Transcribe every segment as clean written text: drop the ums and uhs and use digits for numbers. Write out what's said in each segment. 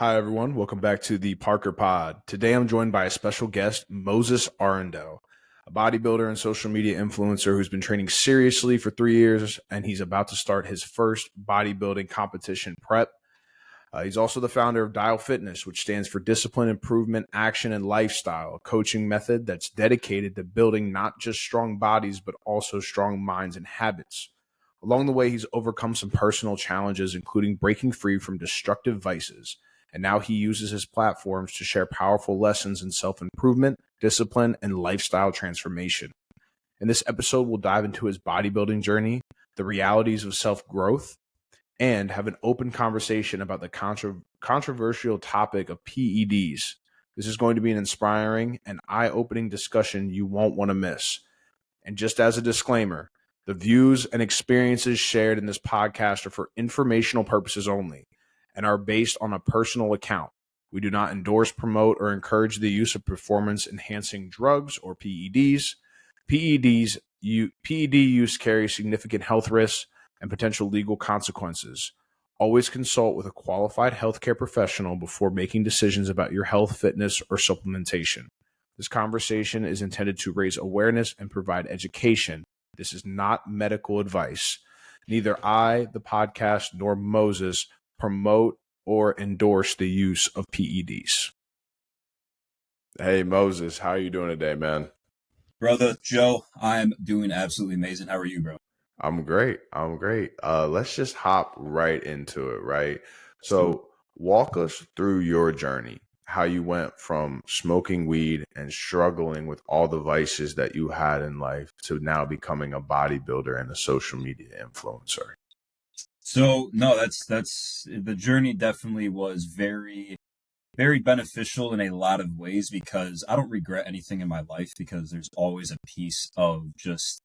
Hi, everyone. Welcome back to the Parker Pod. Today, I'm joined by a special guest, Moises Arrendell, a bodybuilder and social media influencer who's been training seriously for 3 years, and he's about to start his first bodybuilding competition prep. He's also the founder of Dial Fitness, which stands for Discipline, Improvement, Action, and Lifestyle, a coaching method that's dedicated to building not just strong bodies, but also strong minds and habits. Along the way, he's overcome some personal challenges, including breaking free from destructive vices. And now he uses his platforms to share powerful lessons in self-improvement, discipline, and lifestyle transformation. In this episode, we'll dive into his bodybuilding journey, the realities of self-growth, and have an open conversation about the controversial topic of PEDs. This is going to be an inspiring and eye-opening discussion you won't want to miss. And just as a disclaimer, the views and experiences shared in this podcast are for informational purposes only and are based on a personal account. We do not endorse, promote, or encourage the use of performance-enhancing drugs or PEDs. PED use carries significant health risks and potential legal consequences. Always consult with a qualified healthcare professional before making decisions about your health, fitness, or supplementation. This conversation is intended to raise awareness and provide education. This is not medical advice. Neither I, the podcast, nor Moises promote or endorse the use of PEDs. Hey, Moises, how are you doing today, man? Brother Joe, I'm doing absolutely amazing. How are you, bro? I'm great. Let's just hop right into it, right? So walk us through your journey, how you went from smoking weed and struggling with all the vices that you had in life to now becoming a bodybuilder and a social media influencer. So no, that's the journey definitely was very, very beneficial in a lot of ways because I don't regret anything in my life because there's always a piece of just,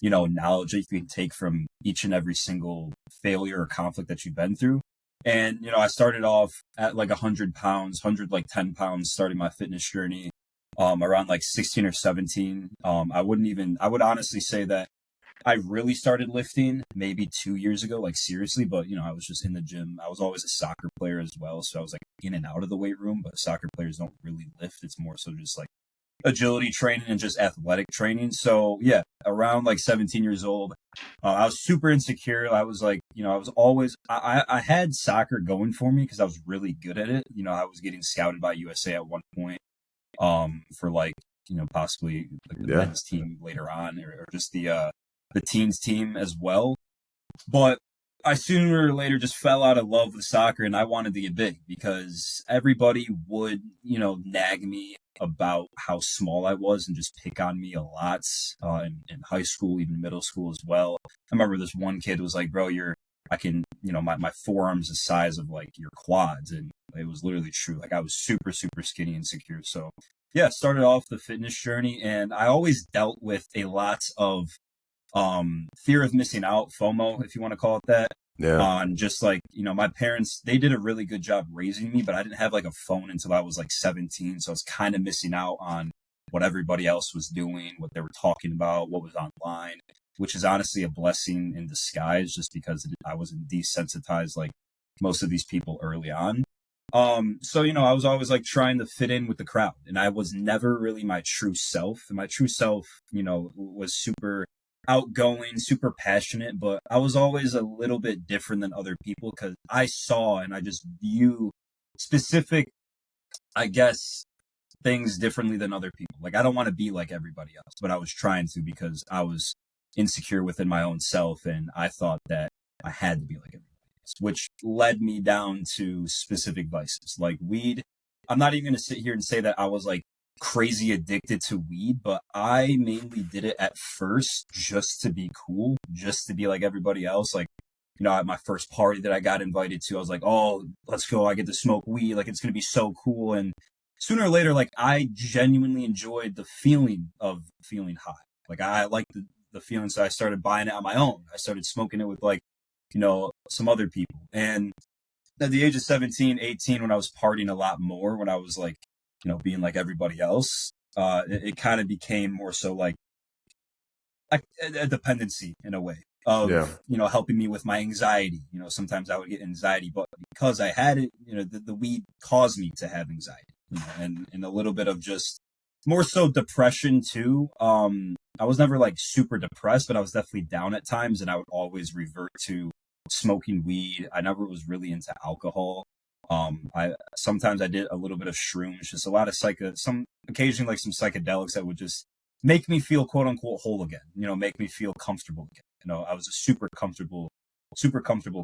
knowledge that you can take from each and every single failure or conflict that you've been through. And, I started off at like 100 pounds, 10 pounds, starting my fitness journey, around like 16 or 17. I would honestly say that I really started lifting maybe 2 years ago, like seriously, but I was just in the gym. I was always a soccer player as well. So I was like in and out of the weight room, but soccer players don't really lift. It's more so just like agility training and just athletic training. So yeah, around like 17 years old, I was super insecure. I was like, I was always, I had soccer going for me because I was really good at it. I was getting scouted by USA at one point, for like, possibly like the men's team later on or just the teens team as well. But I sooner or later just fell out of love with soccer and I wanted to get big because everybody would, nag me about how small I was and just pick on me a lot, in high school, even middle school as well. I remember this one kid was like, bro, I can, my forearms the size of like your quads. And it was literally true. Like I was super, super skinny and secure. So yeah, started off the fitness journey and I always dealt with a lot of fear of missing out, FOMO, if you want to call it that. Yeah. On just like, my parents, they did a really good job raising me, but I didn't have like a phone until I was like 17. So I was kind of missing out on what everybody else was doing, what they were talking about, what was online, which is honestly a blessing in disguise just because I wasn't desensitized like most of these people early on. So, I was always like trying to fit in with the crowd and I was never really my true self. And my true self, was super outgoing, super passionate, but I was always a little bit different than other people because I saw and I just view specific, I guess, things differently than other people. Like I don't want to be like everybody else, but I was trying to because I was insecure within my own self and I thought that I had to be like everybody else, which led me down to specific vices like weed. I'm not even going to sit here and say that I was like crazy addicted to weed, but I mainly did it at first just to be cool, just to be like everybody else. Like, at my first party that I got invited to, I was like, oh, let's go. I get to smoke weed. Like, it's going to be so cool. And sooner or later, like, I genuinely enjoyed the feeling of feeling high. Like, I liked the feeling. So I started buying it on my own. I started smoking it with like, some other people. And at the age of 17, 18, when I was partying a lot more, when I was like, being like everybody else, it kind of became more so like a dependency in a way. Yeah. helping me with my anxiety. Sometimes I would get anxiety, but because I had it, the weed caused me to have anxiety, and a little bit of just more so depression too. I was never like super depressed, but I was definitely down at times, and I would always revert to smoking weed. I never was really into alcohol. I sometimes I did a little bit of shrooms, just a lot of occasionally like some psychedelics that would just make me feel quote unquote whole again, make me feel comfortable again. I was a super comfortable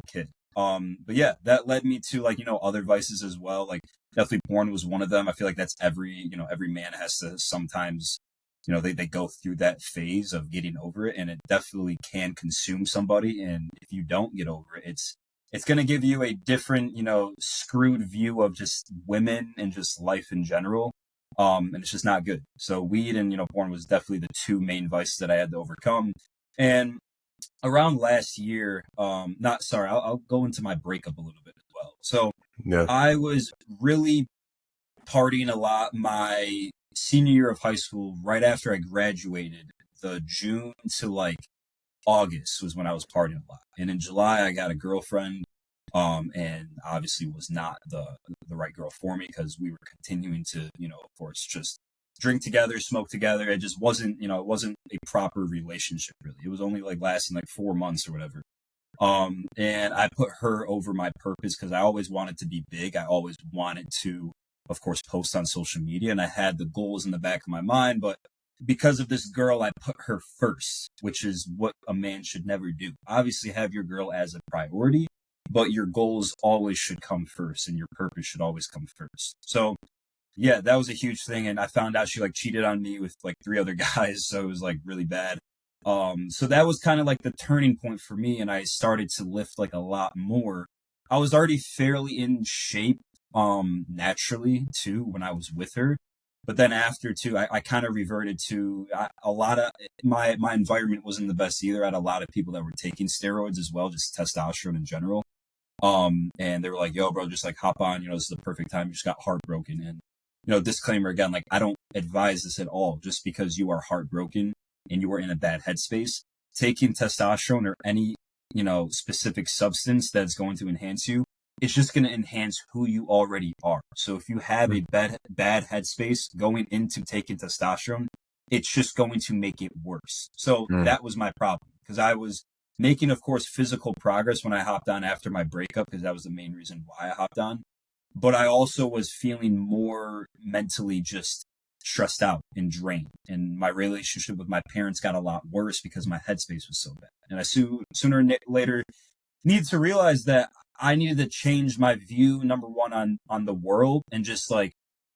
kid. But yeah, that led me to like, other vices as well. Like definitely porn was one of them. I feel like that's every man has to sometimes, they go through that phase of getting over it, and it definitely can consume somebody. And if you don't get over it, it's going to give you a different, screwed view of just women and just life in general. And it's just not good. So weed and, porn was definitely the two main vices that I had to overcome. And around last year, not sorry, I'll go into my breakup a little bit as well. So Yeah. I was really partying a lot my senior year of high school. Right after I graduated, the June to like August was when I was partying a lot. And in July, I got a girlfriend, and obviously was not the right girl for me because we were continuing to, of course, just drink together, smoke together. It just wasn't, it wasn't a proper relationship really. It was only like lasting like 4 months or whatever. And I put her over my purpose because I always wanted to be big. I always wanted to, of course, post on social media, and I had the goals in the back of my mind, but because of this girl, I put her first, which is what a man should never do. Obviously, have your girl as a priority, but your goals always should come first, and your purpose should always come first. So, yeah, that was a huge thing. And I found out she like cheated on me with like 3 other guys. So it was like really bad. So that was kind of like the turning point for me. And I started to lift like a lot more. I was already fairly in shape, naturally too, when I was with her. But then after too, I kind of reverted to a lot of my environment wasn't the best either. I had a lot of people that were taking steroids as well, just testosterone in general. And they were like, yo, bro, just like hop on, this is the perfect time. You just got heartbroken. And, disclaimer again, like I don't advise this at all. Just because you are heartbroken and you are in a bad headspace, taking testosterone or any, specific substance that's going to enhance you, it's just going to enhance who you already are. So if you have a bad headspace going into taking testosterone, it's just going to make it worse. So that was my problem because I was making, of course, physical progress when I hopped on after my breakup, because that was the main reason why I hopped on. But I also was feeling more mentally just stressed out and drained. And my relationship with my parents got a lot worse because my headspace was so bad. And I sooner or later needed to realize that I needed to change my view, number one, on the world, and just like,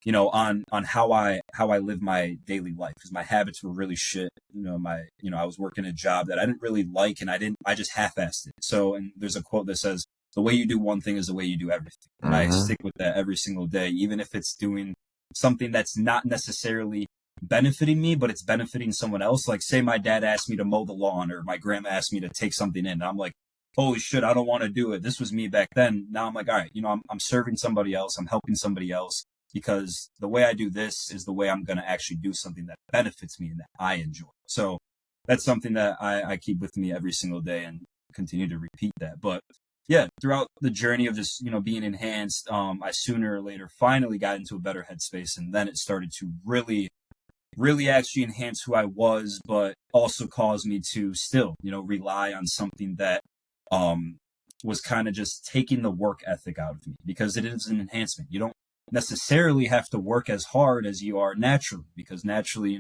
on how I live my daily life, because my habits were really shit. I was working a job that I didn't really like, and I just half-assed it. So, and there's a quote that says, the way you do one thing is the way you do everything. And I stick with that every single day, even if it's doing something that's not necessarily benefiting me, but it's benefiting someone else. Like say my dad asked me to mow the lawn, or my grandma asked me to take something in. And I'm like, holy shit, I don't want to do it. This was me back then. Now I'm like, all right, I'm serving somebody else. I'm helping somebody else, because the way I do this is the way I'm going to actually do something that benefits me and that I enjoy. So that's something that I keep with me every single day and continue to repeat that. But yeah, throughout the journey of just, being enhanced, I sooner or later finally got into a better headspace. And then it started to really, really actually enhance who I was, but also caused me to still, rely on something that was kind of just taking the work ethic out of me, because it is an enhancement. You don't necessarily have to work as hard as you are naturally, because naturally,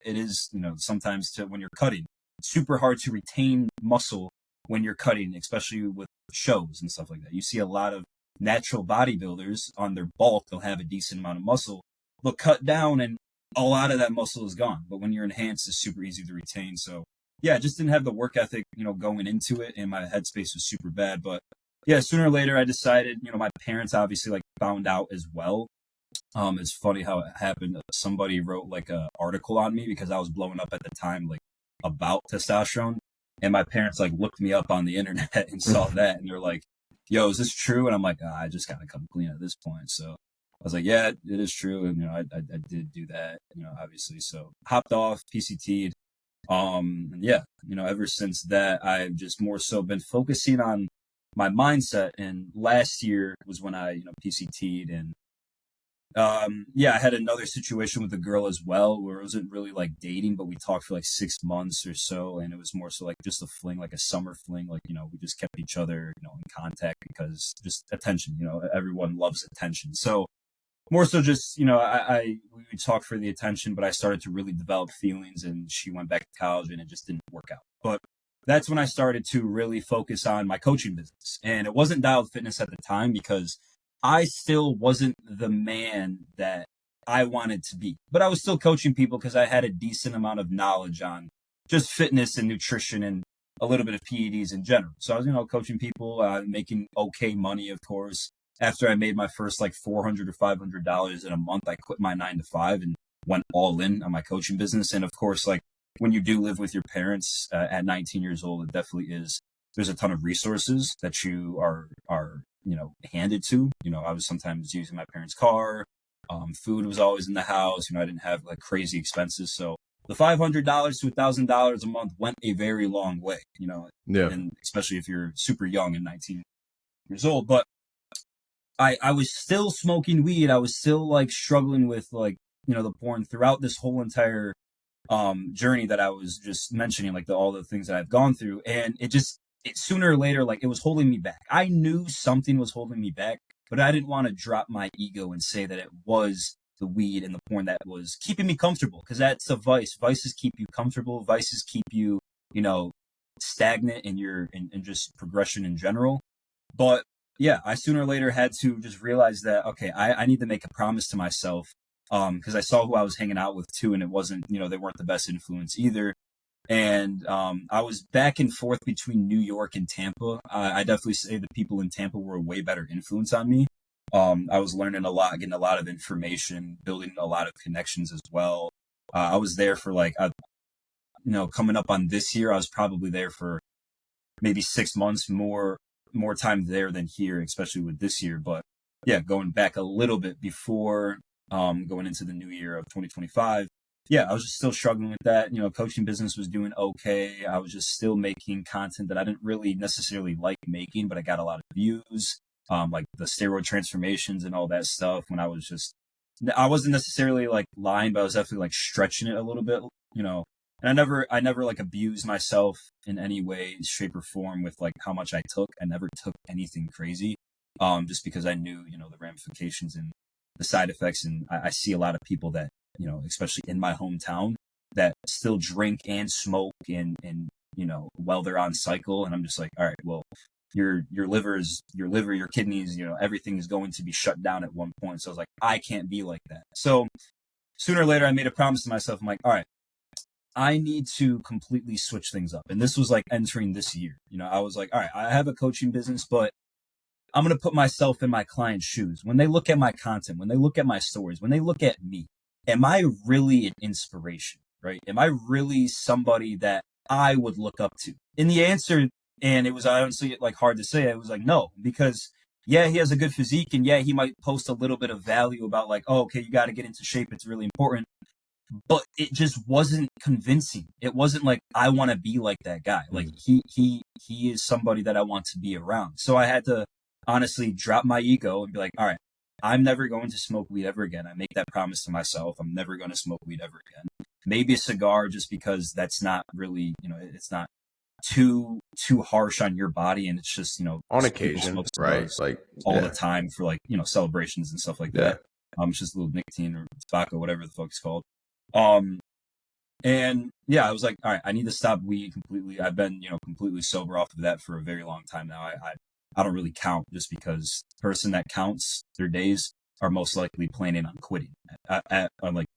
it is, sometimes when you're cutting, it's super hard to retain muscle when you're cutting, especially with shows and stuff like that. You see a lot of natural bodybuilders on their bulk, they'll have a decent amount of muscle, they'll cut down and a lot of that muscle is gone. But when you're enhanced, it's super easy to retain. So yeah, I just didn't have the work ethic, going into it, and my headspace was super bad. But yeah, sooner or later I decided, my parents obviously like found out as well. It's funny how it happened. Somebody wrote like a article on me because I was blowing up at the time, like about testosterone. And my parents like looked me up on the internet and saw that, and they're like, yo, is this true? And I'm like, I just gotta come clean at this point. So I was like, yeah, it is true. And, I did do that, obviously. So hopped off, PCT'd. Yeah, ever since that, I've just more so been focusing on my mindset. And last year was when I, PCT'd, and yeah, I had another situation with a girl as well where it wasn't really like dating, but we talked for like 6 months or so, and it was more so like just a fling, like a summer fling. Like, we just kept each other, in contact because just attention. Everyone loves attention. So more so just, we would talk for the attention, but I started to really develop feelings, and she went back to college and it just didn't work out. But that's when I started to really focus on my coaching business. And it wasn't Dialed Fitness at the time because I still wasn't the man that I wanted to be, but I was still coaching people because I had a decent amount of knowledge on just fitness and nutrition and a little bit of PEDs in general. So I was, coaching people, making okay money, of course. After I made my first like $400 or $500 in a month, I quit my 9 to 5 and went all in on my coaching business. And of course, like when you do live with your parents at 19 years old, it definitely is. There's a ton of resources that you are handed to. I was sometimes using my parents' car. Food was always in the house. I didn't have like crazy expenses. So the $500 to $1,000 a month went a very long way, Yeah. and especially if you're super young and 19 years old. But I was still smoking weed. I was still like struggling with like, the porn throughout this whole entire journey that I was just mentioning, like all the things that I've gone through. And it sooner or later, like it was holding me back. I knew something was holding me back, but I didn't want to drop my ego and say that it was the weed and the porn that was keeping me comfortable, because that's a vice. Vices keep you comfortable. Vices keep you, stagnant in your in just progression in general. But yeah, I sooner or later had to just realize that, okay, I need to make a promise to myself, because I saw who I was hanging out with too, and it wasn't, they weren't the best influence either. And I was back and forth between New York and Tampa. I definitely say the people in Tampa were a way better influence on me. I was learning a lot, getting a lot of information, building a lot of connections as well. I was there for like, coming up on this year, I was probably there for maybe 6 months, more time there than here, especially with this year. But yeah, going back a little bit before going into the new year of 2025. Yeah, I was just still struggling with that. Coaching business was doing okay. I was just still making content that I didn't really necessarily like making, but I got a lot of views, like the steroid transformations and all that stuff. When I wasn't necessarily like lying, but I was definitely like stretching it a little bit, And I never like abused myself in any way, shape, or form with like how much I took. I never took anything crazy, just because I knew, the ramifications and the side effects. And I see a lot of people that, especially in my hometown, that still drink and smoke and while they're on cycle. And I'm just like, all right, well, your liver, your kidneys, everything is going to be shut down at one point. So I was like, I can't be like that. So sooner or later, I made a promise to myself. I'm like, all right, I need to completely switch things up. And this was like entering this year. I was like, all right, I have a coaching business, but I'm going to put myself in my client's shoes. When they look at my content, when they look at my stories, when they look at me, am I really an inspiration, right? Am I really somebody that I would look up to? And the answer, and it was honestly like hard to say, it was like, no, because yeah, he has a good physique, and yeah, he might post a little bit of value about like, oh, okay, you got to get into shape. It's really important. But it just wasn't convincing. It wasn't like, I want to be like that guy. Like he is somebody that I want to be around. So I had to honestly drop my ego and be like, all right, I'm never going to smoke weed ever again. I make that promise to myself. I'm never going to smoke weed ever again. Maybe a cigar, just because that's not really, it's not too harsh on your body, and it's just, on occasion, right? Like all the time for like, celebrations and stuff like that. It's just a little nicotine or tobacco, whatever the fuck it's called. And yeah, I was like, all right, I need to stop weed completely. I've been, completely sober off of that for a very long time now. I don't really count, just because the person that counts their days are most likely planning on quitting on like,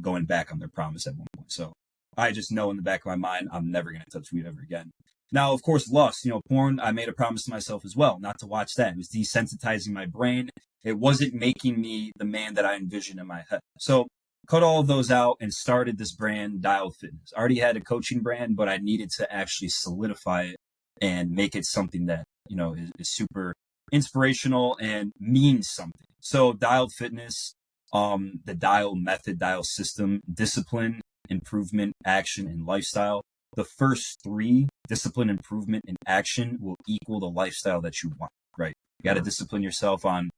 going back on their promise at one point. So I just know in the back of my mind, I'm never going to touch weed ever again. Now, of course, lust, porn, I made a promise to myself as well, not to watch that. It was desensitizing my brain. It wasn't making me the man that I envisioned in my head. So cut all of those out and started this brand, Dialed Fitness. I already had a coaching brand, but I needed to actually solidify it and make it something that, is super inspirational and means something. So Dialed Fitness, the Dial method, Dial system, discipline, improvement, action, and lifestyle. The first three, discipline, improvement, and action, will equal the lifestyle that you want, right? You got to discipline yourself on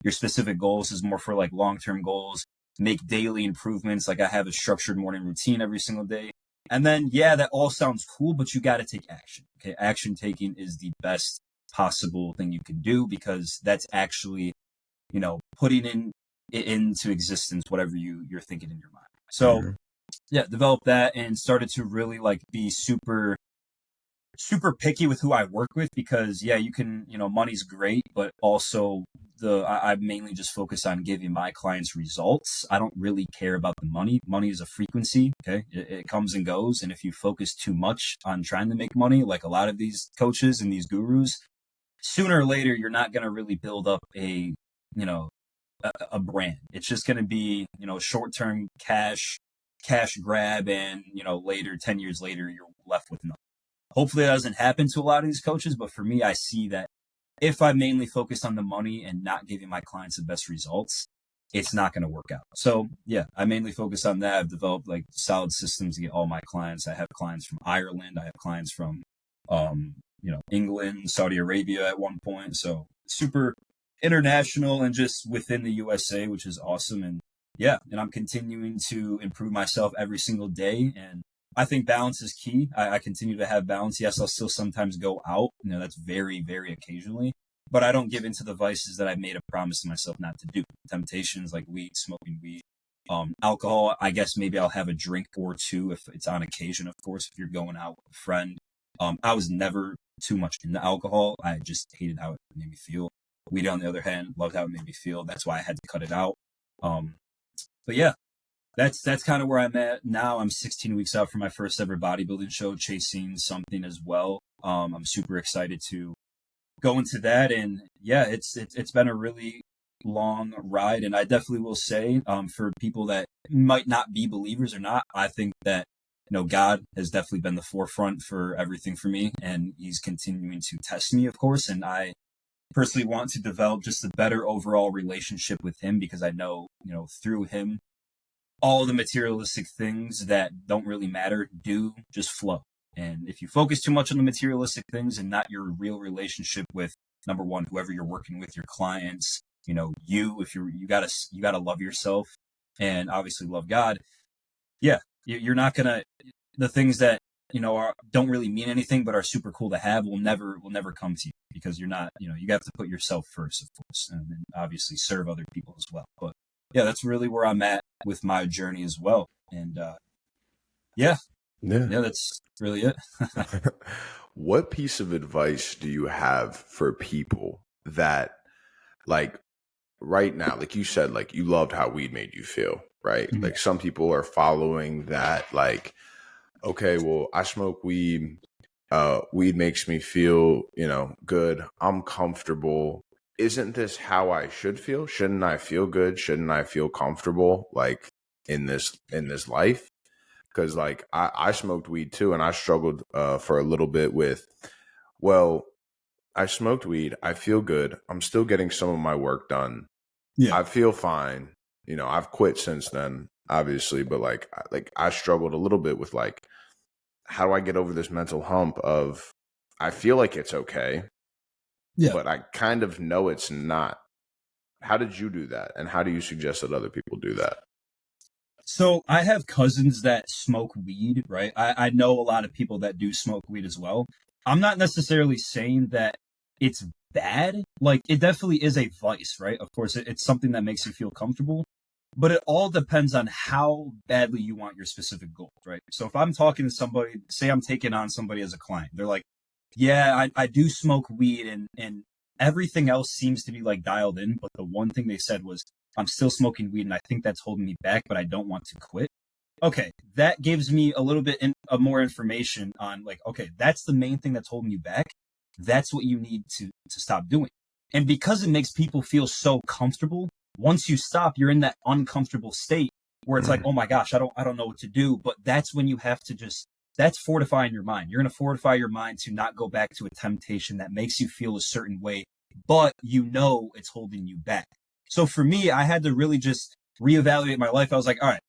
your specific goals. This is more for like long-term goals. Make daily improvements. Like I have a structured morning routine every single day. And then, yeah, that all sounds cool, but you got to take action. Okay. Action taking is the best possible thing you can do, because that's actually, putting into existence whatever you're thinking in your mind. So yeah, developed that and started to really like be super picky with who I work with, because yeah, you can, money's great, but also I mainly just focus on giving my clients results. I don't really care about the money. Money is a frequency. Okay. It comes and goes. And if you focus too much on trying to make money, like a lot of these coaches and these gurus, sooner or later, you're not going to really build up a brand. It's just going to be, short-term cash grab. And, later, 10 years later, you're left with nothing. Hopefully that doesn't happen to a lot of these coaches, but for me, I see that if I mainly focus on the money and not giving my clients the best results, it's not going to work out. So yeah, I mainly focus on that. I've developed like solid systems to get all my clients. I have clients from Ireland. I have clients from, England, Saudi Arabia at one point. So super international and just within the USA, which is awesome. And yeah, and I'm continuing to improve myself every single day. And I think balance is key. I continue to have balance. Yes, I'll still sometimes go out. That's very, very occasionally. But I don't give into the vices that I made a promise to myself not to do. Temptations like smoking weed, alcohol. I guess maybe I'll have a drink or two if it's on occasion, of course, if you're going out with a friend. I was never too much into alcohol. I just hated how it made me feel. Weed, on the other hand, loved how it made me feel. That's why I had to cut it out. But yeah. That's kind of where I'm at now. I'm 16 weeks out from my first ever bodybuilding show, chasing something as well. I'm super excited to go into that, and yeah, it's been a really long ride. And I definitely will say, for people that might not be believers or not, I think that God has definitely been the forefront for everything for me, and He's continuing to test me, of course. And I personally want to develop just a better overall relationship with Him, because I know through Him, all the materialistic things that don't really matter do just flow. And if you focus too much on the materialistic things and not your real relationship with, number one, whoever you're working with, your clients, if you gotta love yourself and obviously love God. Yeah, you're not gonna, the things that don't really mean anything but are super cool to have will never come to you, because you're not, you have to put yourself first, of course, and then obviously serve other people as well. But yeah, that's really where I'm at with my journey as well. And yeah, that's really it. What piece of advice do you have for people that, like, right now, like you said, like you loved how weed made you feel, right? Mhm. Like some people are following that, like, okay, well, I smoke weed. Weed makes me feel, good. I'm comfortable. Isn't this how I should feel? Shouldn't I feel good? Shouldn't I feel comfortable, like in this life? Because like I smoked weed too, and I struggled for a little bit with, well, I smoked weed. I feel good. I'm still getting some of my work done. Yeah. I feel fine. I've quit since then, obviously, but like I struggled a little bit with like, how do I get over this mental hump of I feel like it's okay, Yeah. but I kind of know it's not. How did you do that? And how do you suggest that other people do that? So I have cousins that smoke weed, right? I know a lot of people that do smoke weed as well. I'm not necessarily saying that it's bad. Like, it definitely is a vice, right? Of course, it's something that makes you feel comfortable, but it all depends on how badly you want your specific goal, right? So if I'm talking to somebody, say I'm taking on somebody as a client, they're like, yeah, I do smoke weed, and everything else seems to be like dialed in. But the one thing they said was, I'm still smoking weed and I think that's holding me back, but I don't want to quit. Okay, that gives me a little bit of more information on like, okay, that's the main thing that's holding you back. That's what you need to stop doing. And because it makes people feel so comfortable, once you stop, you're in that uncomfortable state where it's like, oh my gosh, I don't know what to do. But that's when you have to that's fortifying your mind. You're going to fortify your mind to not go back to a temptation that makes you feel a certain way, but it's holding you back. So for me, I had to really just reevaluate my life. I was like, all right,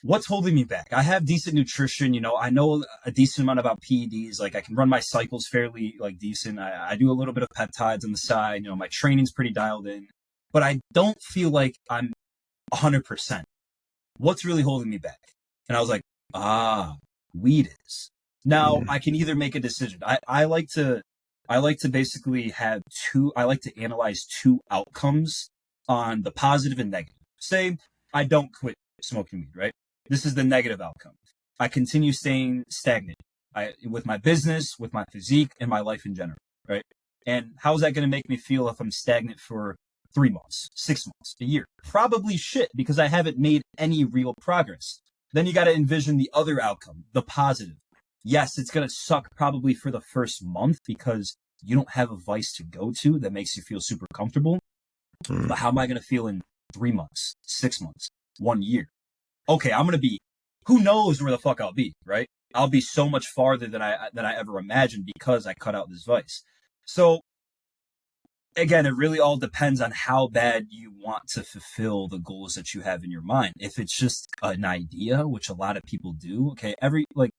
what's holding me back? I have decent nutrition, I know a decent amount about PEDs. Like I can run my cycles fairly like decent. I do a little bit of peptides on the side. My training's pretty dialed in, but I don't feel like I'm 100%. What's really holding me back? And I was like, weed is. Now I can either make a decision. I like to basically have I like to analyze two outcomes on the positive and negative. Say I don't quit smoking weed, right? This is the negative outcome. I continue staying stagnant with my business, with my physique, and my life in general, right? And how's that going to make me feel if I'm stagnant for 3 months, 6 months, a year? Probably shit, because I haven't made any real progress. Then you got to envision the other outcome, the positive. Yes, it's going to suck probably for the first month because you don't have a vice to go to that makes you feel super comfortable. But how am I going to feel in 3 months, 6 months, 1 year? Okay, I'm going to be, who knows where the fuck I'll be, right? I'll be so much farther than I ever imagined because I cut out this vice. So again, it really all depends on how bad you want to fulfill the goals that you have in your mind. If it's just an idea, which a lot of people do, okay,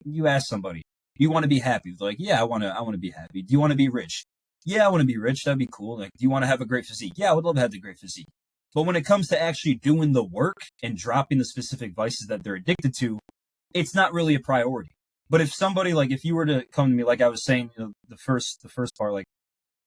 you ask somebody, you want to be happy? They're like, yeah, I want to be happy. Do you want to be rich? Yeah, I want to be rich. That'd be cool. Like, do you want to have a great physique? Yeah, I would love to have the great physique. But when it comes to actually doing the work and dropping the specific vices that they're addicted to, it's not really a priority. But if somebody, like, if you were to come to me, like I was saying, the first part, like,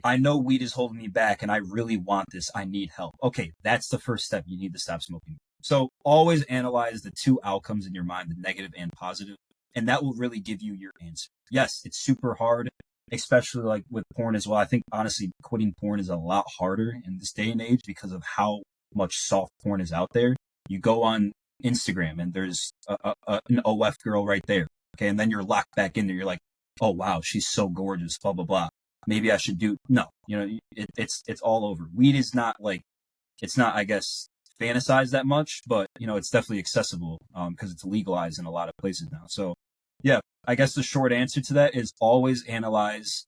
I know weed is holding me back and I really want this. I need help. Okay, that's the first step. You need to stop smoking. So always analyze the two outcomes in your mind, the negative and positive, and that will really give you your answer. Yes, it's super hard, especially like with porn as well. I think honestly, quitting porn is a lot harder in this day and age because of how much soft porn is out there. You go on Instagram and there's an OF girl right there. Okay, and then you're locked back in there. You're like, oh wow, she's so gorgeous, blah, blah, blah. Maybe I should do, no, it's all over. Weed is not like, it's not, I guess, fantasized that much, but, it's definitely accessible because it's legalized in a lot of places now. So, yeah, I guess the short answer to that is always analyze,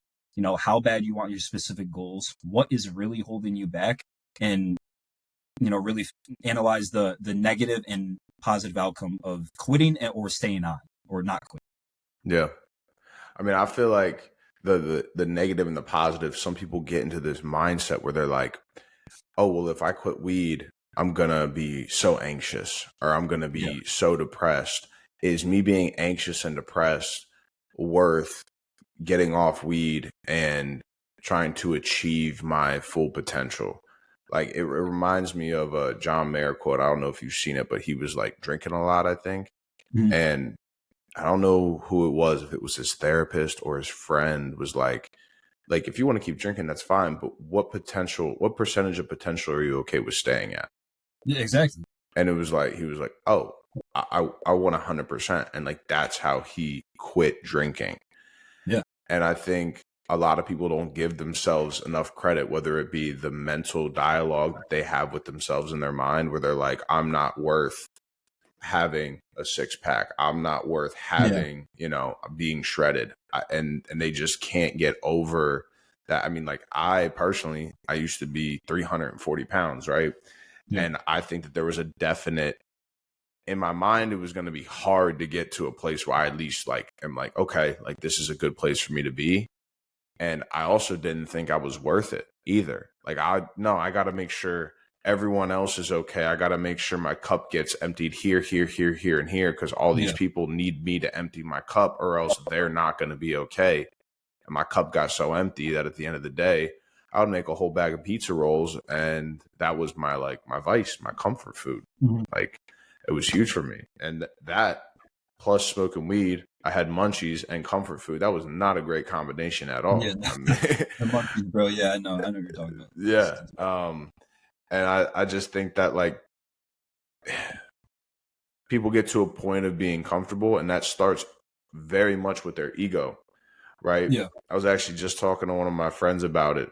how bad you want your specific goals, what is really holding you back, and, really analyze the negative and positive outcome of quitting or staying on or not quitting. Yeah. I mean, I feel like the negative and the positive, some people get into this mindset where they're like, oh, well, if I quit weed, I'm going to be so anxious or I'm going to be so depressed. Is me being anxious and depressed worth getting off weed and trying to achieve my full potential? Like it reminds me of a John Mayer quote. I don't know if you've seen it, but he was like drinking a lot, I think. Mm-hmm. And I don't know who it was, if it was his therapist or his friend, was like, if you want to keep drinking, that's fine. But what percentage of potential are you okay with staying at? Yeah, exactly. And it was like, he was like, oh, I want 100%. And like, that's how he quit drinking. Yeah. And I think a lot of people don't give themselves enough credit, whether it be the mental dialogue that they have with themselves in their mind, where they're like, I'm not worth having a 6-pack. I'm not worth having, being shredded. And they just can't get over that. I mean, like I personally, I used to be 340 pounds, right? Yeah. And I think that there was a definite, in my mind, it was going to be hard to get to a place where I at least like, am like, okay, like this is a good place for me to be. And I also didn't think I was worth it either. Like I got to make sure everyone else is okay. I got to make sure my cup gets emptied here, here, here, here, and here, because all these people need me to empty my cup or else they're not going to be okay. And my cup got so empty that at the end of the day, I would make a whole bag of pizza rolls. And that was my vice, my comfort food. Mm-hmm. Like it was huge for me. And that plus smoking weed, I had munchies and comfort food. That was not a great combination at all. Yeah, the munchies, bro. Yeah, I know what you're talking about. Yeah. And I just think that like people get to a point of being comfortable, and that starts very much with their ego, right? Yeah. I was actually just talking to one of my friends about it,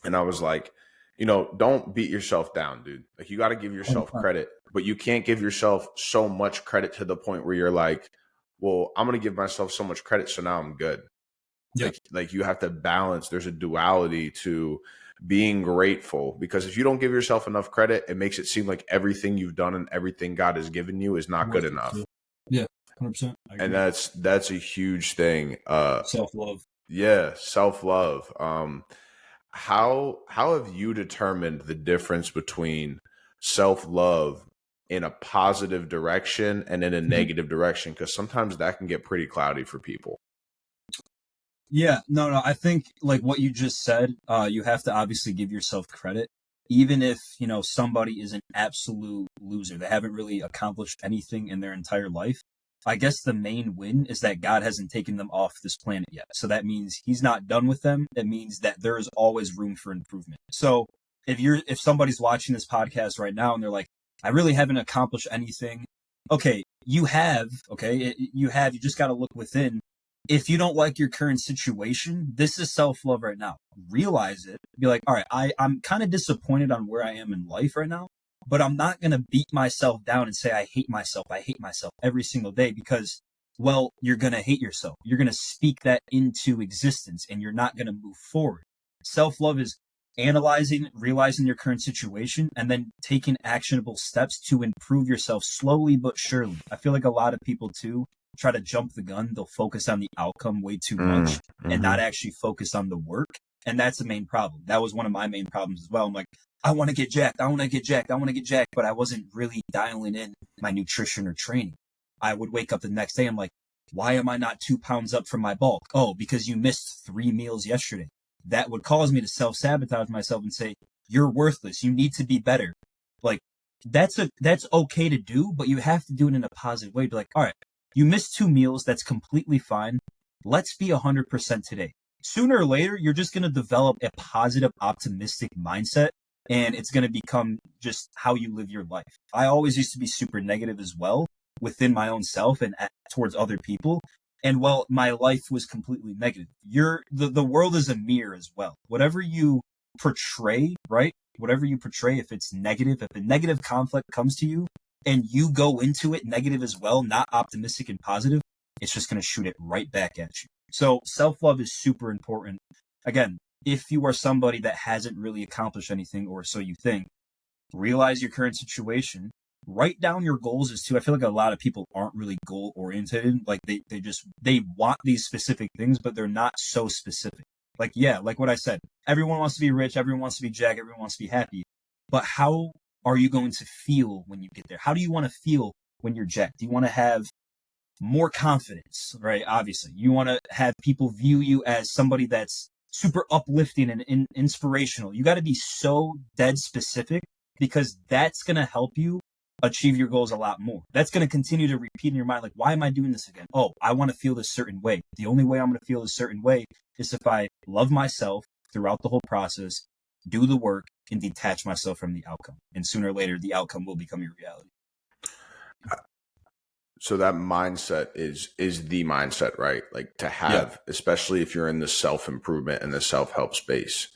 and I was like, don't beat yourself down, dude. Like you got to give yourself credit, but you can't give yourself so much credit to the point where you're like, well, I'm going to give myself so much credit, so now I'm good. Yeah. Like you have to balance. There's a duality to being grateful, because if you don't give yourself enough credit, it makes it seem like everything you've done and everything God has given you is not good enough. Yeah, 100%. And that's a huge thing. Self-love. Yeah, self-love. How have you determined the difference between self-love in a positive direction and in a negative direction? Because sometimes that can get pretty cloudy for people. Yeah, no, I think like what you just said, you have to obviously give yourself credit. Even if, somebody is an absolute loser, they haven't really accomplished anything in their entire life. I guess the main win is that God hasn't taken them off this planet yet. So that means he's not done with them. It means that there is always room for improvement. So if somebody's watching this podcast right now and they're like, I really haven't accomplished anything. Okay, you have, you just got to look within. If you don't like your current situation, this is self-love right now. Realize it. Be like, all right, I'm kind of disappointed on where I am in life right now, but I'm not going to beat myself down and say, I hate myself every single day, because, well, you're going to hate yourself. You're going to speak that into existence and you're not going to move forward. Self-love is analyzing, realizing your current situation, and then taking actionable steps to improve yourself slowly but surely. I feel like a lot of people too try to jump the gun. They'll focus on the outcome way too much and not actually focus on the work. And that's the main problem. That was one of my main problems as well. I'm like, I want to get jacked. But I wasn't really dialing in my nutrition or training. I would wake up the next day. I'm like, why am I not 2 pounds up from my bulk? Oh, because you missed 3 meals yesterday. That would cause me to self-sabotage myself and say, you're worthless. You need to be better. Like, that's okay to do, but you have to do it in a positive way. Be like, all right, you missed 2 meals. That's completely fine. Let's be 100% today. Sooner or later, you're just going to develop a positive, optimistic mindset, and it's going to become just how you live your life. I always used to be super negative as well within my own self and towards other people. And well, my life was completely negative. The world is a mirror as well. Whatever you portray, right? Whatever you portray, if it's negative, if a negative conflict comes to you, and you go into it negative as well, not optimistic and positive, it's just going to shoot it right back at you. So self-love is super important. Again, if you are somebody that hasn't really accomplished anything, or so you think, realize your current situation, write down your goals as too. I feel like a lot of people aren't really goal oriented. Like they want these specific things, but they're not so specific. Like, yeah, like what I said, everyone wants to be rich. Everyone wants to be jacked. Everyone wants to be happy. But how are you going to feel when you get there? How do you want to feel when you're jacked? Do you want to have more confidence, right? Obviously, you want to have people view you as somebody that's super uplifting and inspirational. You got to be so dead specific, because that's going to help you achieve your goals a lot more. That's going to continue to repeat in your mind. Like, why am I doing this again? Oh, I want to feel this certain way. The only way I'm going to feel this certain way is if I love myself throughout the whole process, do the work, and detach myself from the outcome. And sooner or later, the outcome will become your reality. So that mindset is the mindset, right? Like to have, especially if you're in the self-improvement and the self-help space.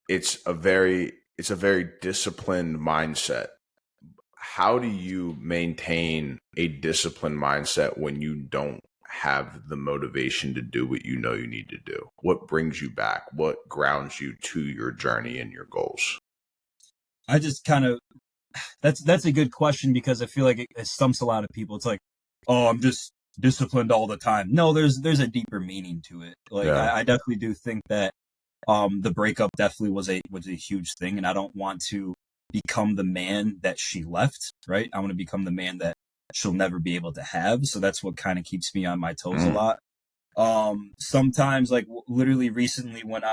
It's a very disciplined mindset. How do you maintain a disciplined mindset when you don't have the motivation to do what you know you need to do? What brings you back? What grounds you to your journey and your goals? I just kind of, that's a good question, because I feel like it stumps a lot of people. It's like, oh, I'm just disciplined all the time. No, there's a deeper meaning to it. Like, I definitely do think that the breakup definitely was a huge thing, and I don't want to become the man that she left, right? I want to become the man that she'll never be able to have. So that's what kind of keeps me on my toes a lot. Sometimes, like literally recently, when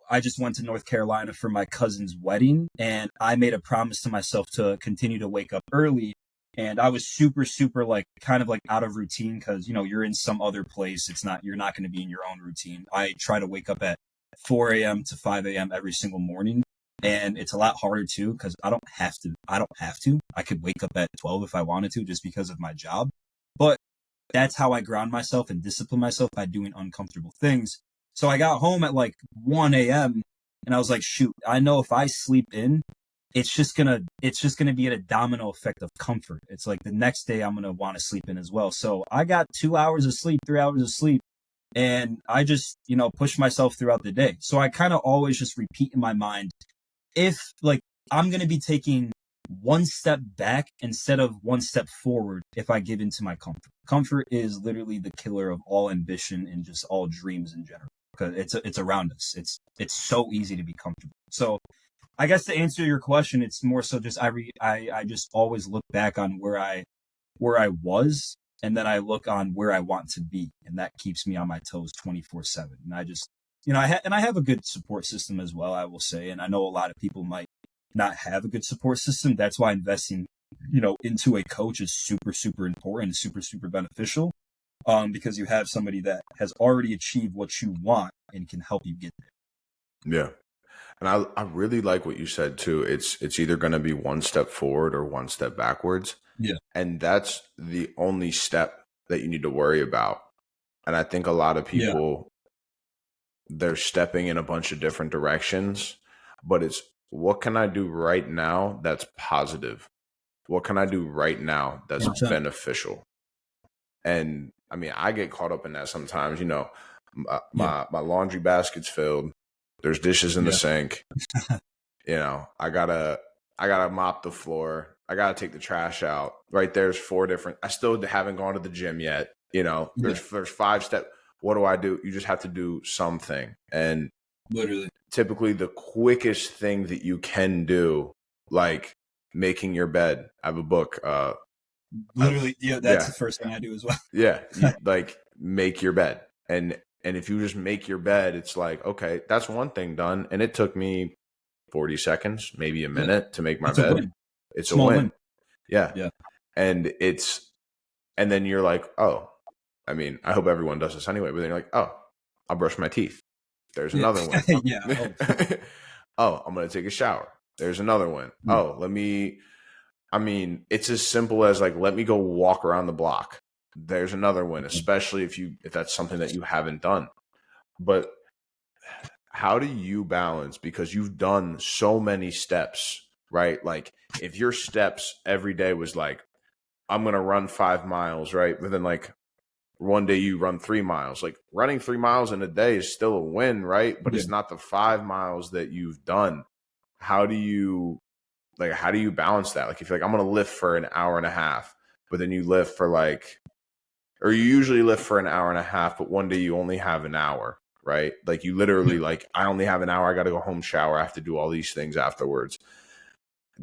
I just went to North Carolina for my cousin's wedding, and I made a promise to myself to continue to wake up early. And I was super, super like kind of like out of routine, because, you're in some other place. You're not going to be in your own routine. I try to wake up at 4 a.m. to 5 a.m. every single morning. And it's a lot harder too, because I don't have to. I could wake up at 12 if I wanted to, just because of my job. But that's how I ground myself and discipline myself, by doing uncomfortable things. So I got home at like 1 a.m. and I was like, shoot, I know if I sleep in, it's just gonna be a domino effect of comfort. It's like the next day I'm gonna want to sleep in as well. So I got 2 hours of sleep, 3 hours of sleep, And I just, push myself throughout the day. So I kind of always just repeat in my mind, if like I'm going to be taking one step back instead of one step forward if I give into my comfort. Comfort is literally the killer of all ambition and just all dreams in general, because it's around us. It's so easy to be comfortable. So I guess to answer your question, it's more so just I just always look back on where I was, and then I look on where I want to be, and that keeps me on my toes 24/7. And I just, I have a good support system as well, I will say, and I know a lot of people might not have a good support system. That's why investing, into a coach is super, super important and super, super beneficial, because you have somebody that has already achieved what you want and can help you get there. Yeah. And I really like what you said too. It's either going to be one step forward or one step backwards. Yeah. And that's the only step that you need to worry about. And I think a lot of people, they're stepping in a bunch of different directions, but it's, what can I do right now that's positive? What can I do right now that's 100%. beneficial? And I mean, I get caught up in that sometimes. My laundry basket's filled. There's dishes in the sink. I gotta mop the floor. I gotta take the trash out. Right there's 4 different. I still haven't gone to the gym yet. There's 5 steps. What do? You just have to do something. And literally, typically the quickest thing that you can do, like making your bed. I have a book. Literally, that's the first thing I do as well. Yeah, like make your bed. And if you just make your bed, it's like, okay, that's one thing done. And it took me 40 seconds, maybe a minute to make my bed. It's a win. Yeah. Yeah. And then you're like, oh, I mean, I hope everyone does this anyway. But then you're like, oh, I'll brush my teeth. There's another one. Oh, I'm going to take a shower. There's another one. Oh, it's as simple as like, let me go walk around the block. There's another one, especially if that's something that you haven't done. But how do you balance, because you've done so many steps, right? Like if your steps every day was like, I'm going to run 5 miles, right? But then like one day you run 3 miles, like running 3 miles in a day is still a win, right? But it's not the 5 miles that you've done. How do you balance that? Like if you're like, I'm going to lift for an hour and a half, but then you lift for or you usually lift for an hour and a half, but one day you only have an hour, right? Like you literally like, I only have an hour. I got to go home, shower. I have to do all these things afterwards.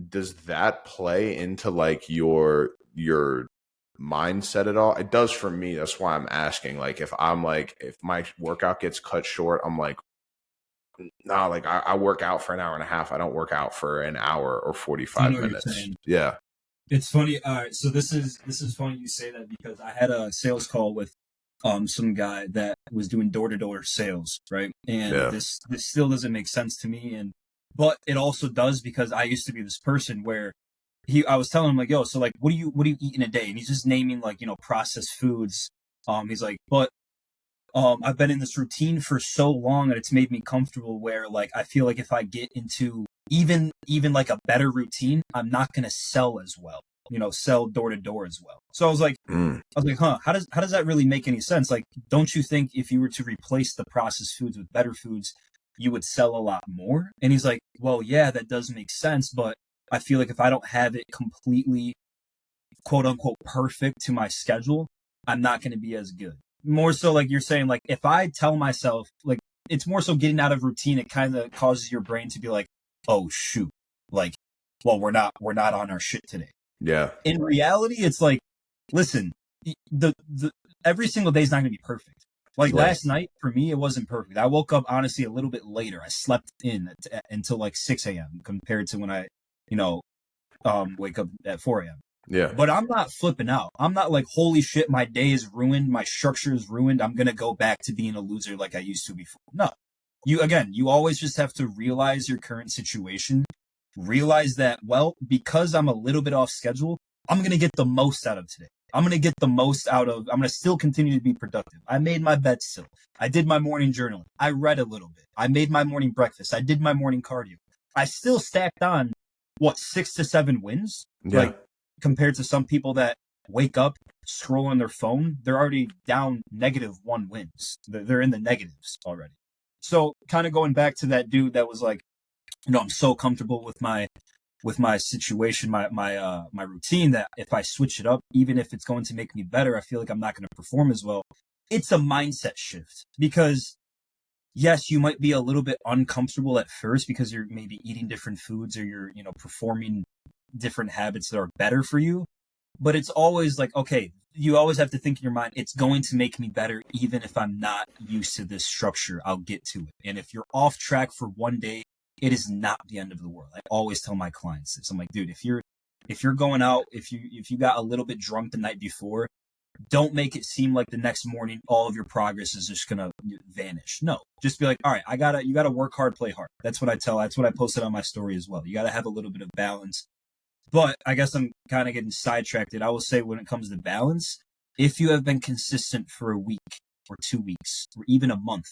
Does that play into like your mindset at all? It does for me. That's why I'm asking. Like if my workout gets cut short, I'm like, nah, like I work out for an hour and a half. I don't work out for an hour or 45 minutes. Yeah. It's funny. All right, so this is funny you say that, because I had a sales call with some guy that was doing door-to-door sales, right? And this still doesn't make sense to me, but it also does, because I used to be this person where I was telling him like, yo, so like what do you eat in a day? And he's just naming like, processed foods. He's like, but I've been in this routine for so long that it's made me comfortable where like I feel like if I get into even like a better routine, I'm not going to sell as well, sell door to door as well. So I was like, huh, how does that really make any sense? Like, don't you think if you were to replace the processed foods with better foods, you would sell a lot more? And he's like, well, yeah, that does make sense. But I feel like if I don't have it completely, quote unquote, perfect to my schedule, I'm not going to be as good. More so like you're saying, like if I tell myself, like it's more so getting out of routine, it kind of causes your brain to be like, oh shoot, like, well, we're not on our shit today. Yeah. In reality, it's like, listen, the every single day is not going to be perfect. Like last night for me, it wasn't perfect. I woke up honestly a little bit later. I slept in until like 6 a.m. compared to when I, wake up at 4 a.m. Yeah. But I'm not flipping out. I'm not like, holy shit, my day is ruined. My structure is ruined. I'm going to go back to being a loser like I used to before. No. You always just have to realize your current situation. Realize that, well, because I'm a little bit off schedule, I'm going to get the most out of today. I'm going to still continue to be productive. I made my bed still. I did my morning journaling. I read a little bit. I made my morning breakfast. I did my morning cardio. I still stacked on 6 to 7 wins. Yeah. Like, compared to some people that wake up, scroll on their phone, they're already down -1 wins. They're in the negatives already. So kind of going back to that dude that was like, I'm so comfortable with my situation, my routine, that if I switch it up, even if it's going to make me better, I feel like I'm not going to perform as well. It's a mindset shift, because yes, you might be a little bit uncomfortable at first because you're maybe eating different foods, or you're, performing different habits that are better for you. But it's always like, okay, you always have to think in your mind, it's going to make me better. Even if I'm not used to this structure, I'll get to it. And if you're off track for one day, it is not the end of the world. I always tell my clients this. I'm like, dude, if you're going out, if you got a little bit drunk the night before, don't make it seem like the next morning all of your progress is just gonna vanish. No, just be like, all right, you gotta work hard, play hard. That's what I posted on my story as well. You gotta have a little bit of balance. But I guess I'm kind of getting sidetracked. I will say, when it comes to balance, if you have been consistent for a week or 2 weeks or even a month,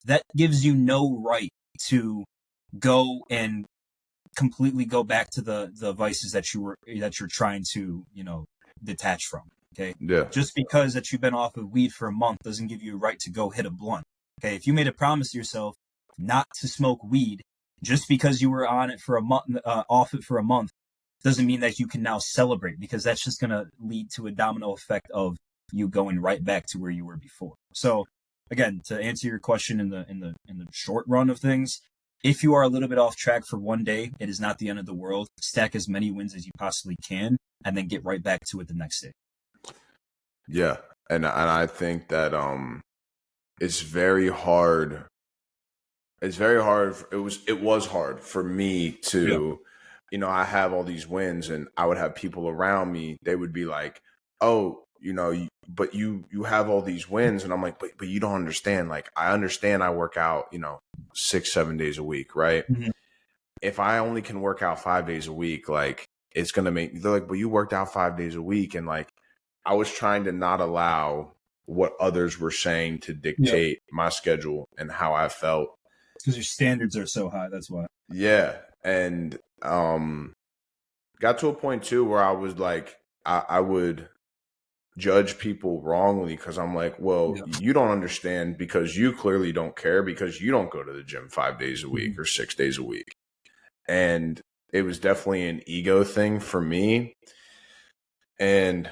that gives you no right to go and completely go back to the vices that you're trying to, detach from. Okay. Yeah. Just because that you've been off of weed for a month doesn't give you a right to go hit a blunt. Okay. If you made a promise to yourself not to smoke weed, just because you were on it for a month, off it for a month, doesn't mean that you can now celebrate, because that's just going to lead to a domino effect of you going right back to where you were before. So again, to answer your question, in the short run of things, if you are a little bit off track for one day, it is not the end of the world. Stack as many wins as you possibly can, and then get right back to it the next day. Yeah. And I think that it's very hard. It's very hard. It was hard for me to, I have all these wins, and I would have people around me. They would be like, "Oh, but you have all these wins," and I'm like, "But you don't understand. Like, I understand. I work out, 6-7 days a week, right? Mm-hmm. If I only can work out 5 days a week, like, it's gonna make." They're like, "But you worked out 5 days a week," and like, I was trying to not allow what others were saying to dictate my schedule and how I felt. Because your standards are so high. That's why. Yeah. And got to a point too where I was like, I would judge people wrongly, because I'm like, well, you don't understand, because you clearly don't care, because you don't go to the gym 5 days a week or 6 days a week. And it was definitely an ego thing for me. And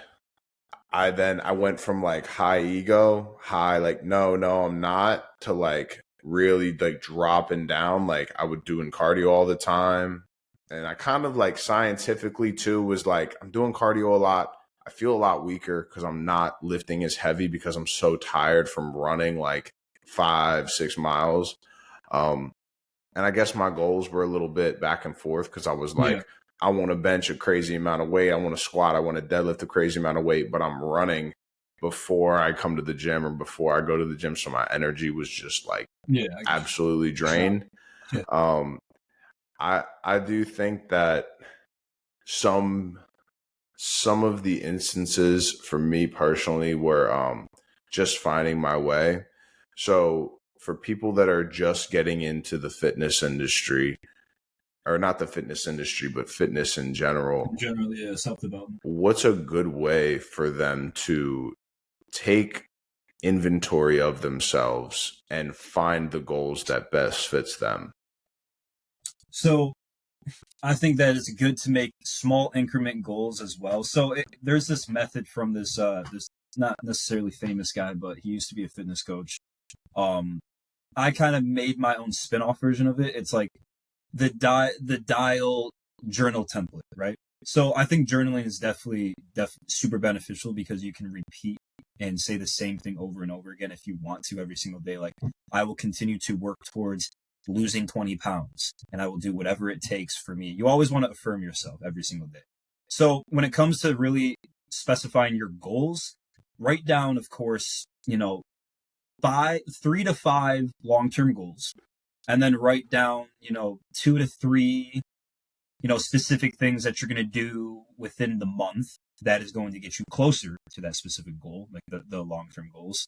I went from like high ego, like, no, I'm not, to like really like dropping down. Like, I would doing cardio all the time. And I kind of like scientifically too was like, I'm doing cardio a lot. I feel a lot weaker because I'm not lifting as heavy, because I'm so tired from running like 5-6 miles. And I guess my goals were a little bit back and forth, because I was like, I want to bench a crazy amount of weight. I want to squat. I want to deadlift a crazy amount of weight, but I'm running before I come to the gym or before I go to the gym. So my energy was just like absolutely drained. I do think that some of the instances for me personally were just finding my way. So for people that are just getting into the fitness industry, or not the fitness industry, but fitness in general. Generally, self-development. What's a good way for them to take inventory of themselves and find the goals that best fits them? So I think that it's good to make small increment goals as well. So there's this method from this not necessarily famous guy, but he used to be a fitness coach. I kind of made my own spin-off version of it. It's like the dial journal template, right? So I think journaling is definitely super beneficial, because you can repeat and say the same thing over and over again if you want to every single day. Like, I will continue to work towards losing 20 pounds, and I will do whatever it takes for me. You always want to affirm yourself every single day. So when it comes to really specifying your goals, write down, of course, 3 to 5 long-term goals, and then write down, 2 to 3, specific things that you're going to do within the month that is going to get you closer to that specific goal, like the long-term goals.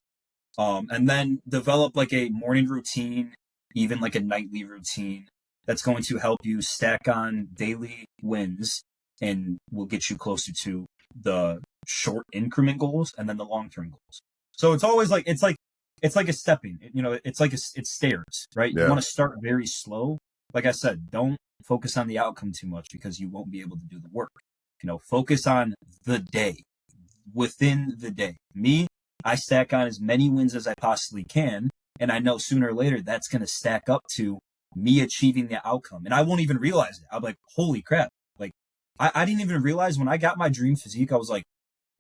And then develop like a morning routine, even like a nightly routine, that's going to help you stack on daily wins and will get you closer to the short increment goals and then the long-term goals. So it's always like, it's like a stepping, it's stairs, right? You Yeah. want to start very slow. Like I said, don't focus on the outcome too much because you won't be able to do the work. Focus on the day, within the day. Me, I stack on as many wins as I possibly can. And I know sooner or later that's going to stack up to me achieving the outcome. And I won't even realize it. I'm like, holy crap. Like, I didn't even realize when I got my dream physique, I was like,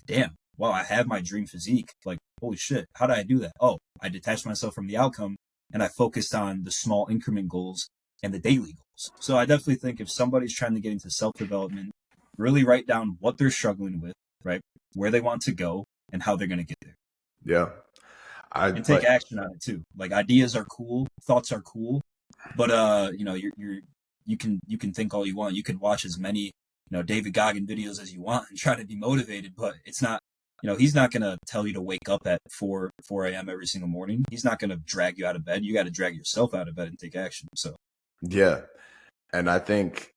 damn, wow, I have my dream physique. Like, holy shit, how did I do that? Oh, I detached myself from the outcome and I focused on the small increment goals and the daily goals. So I definitely think if somebody's trying to get into self-development, really write down what they're struggling with, right? Where they want to go and how they're going to get there. Yeah. And take action on it too. Like, ideas are cool, thoughts are cool, but you can think all you want. You can watch as many, David Goggin videos as you want and try to be motivated, but it's not, he's not going to tell you to wake up at 4 a.m. every single morning. He's not going to drag you out of bed. You got to drag yourself out of bed and take action. So, yeah. And I think,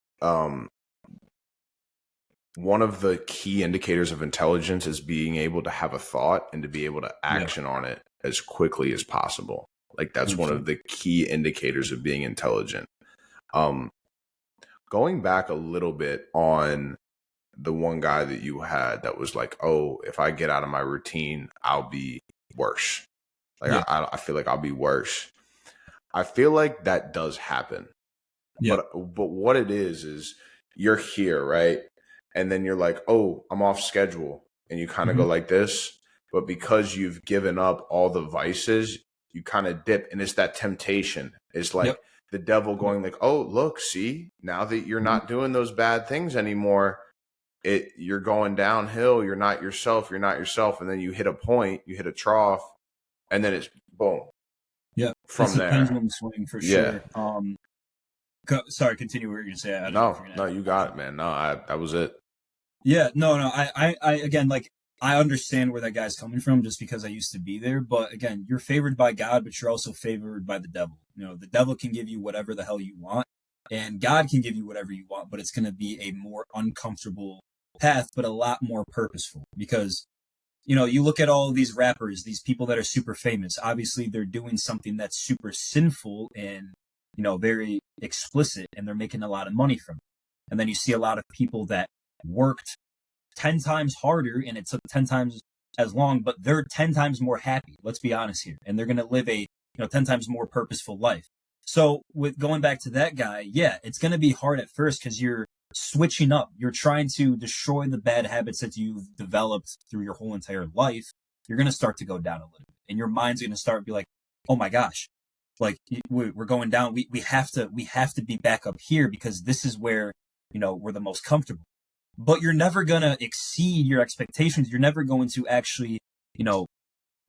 one of the key indicators of intelligence is being able to have a thought and to be able to action on it as quickly as possible. Like, that's 100%. One of the key indicators of being intelligent. Going back a little bit on the one guy that you had that was like, oh, if I get out of my routine, I'll be worse. Like, I feel like I'll be worse. I feel like that does happen. Yeah. But what it is you're here, right? And then you're like, oh, I'm off schedule. And you kind of go like this. But because you've given up all the vices, you kind of dip. And it's that temptation. It's like the devil going like, oh, look, see, now that you're not doing those bad things anymore, you're going downhill. You're not yourself. And then you hit a point, you hit a trough, and then it's boom. Yeah. From there. Pendulum swing for sure. Sorry, continue what you're going to say. No, you got it, man. No, that was it. Yeah, no. I again, like, I understand where that guy's coming from just because I used to be there. But again, you're favored by God, but you're also favored by the devil. The devil can give you whatever the hell you want, and God can give you whatever you want, but it's going to be a more uncomfortable path, but a lot more purposeful because, you look at all of these rappers, these people that are super famous, obviously they're doing something that's super sinful and, very explicit, and they're making a lot of money from it. And then you see a lot of people that worked 10 times harder and it took 10 times as long, but they're 10 times more happy. Let's be honest here. And they're going to live a, 10 times more purposeful life. So with going back to that guy, it's going to be hard at first because you're switching up. You're trying to destroy the bad habits that you've developed through your whole entire life. You're going to start to go down a little bit and your mind's going to start to be like, oh my gosh, like we're going down. We have to be back up here because this is where, we're the most comfortable. But you're never going to exceed your expectations. You're never going to actually,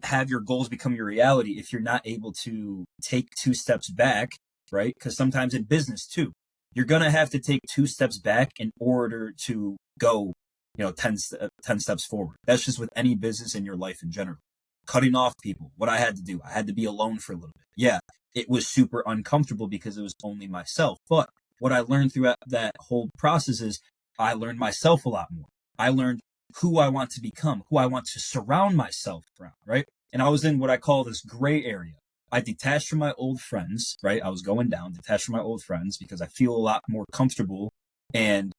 have your goals become your reality if you're not able to take 2 steps back, right? Because sometimes in business too, you're going to have to take 2 steps back in order to go, 10 steps forward. That's just with any business in your life in general. Cutting off people, what I had to do, I had to be alone for a little bit. Yeah, it was super uncomfortable because it was only myself. But what I learned throughout that whole process is I learned myself a lot more. I learned who I want to become, who I want to surround myself around, right? And I was in what I call this gray area. I detached from my old friends, right? I was going down, detached from my old friends because I feel a lot more comfortable and,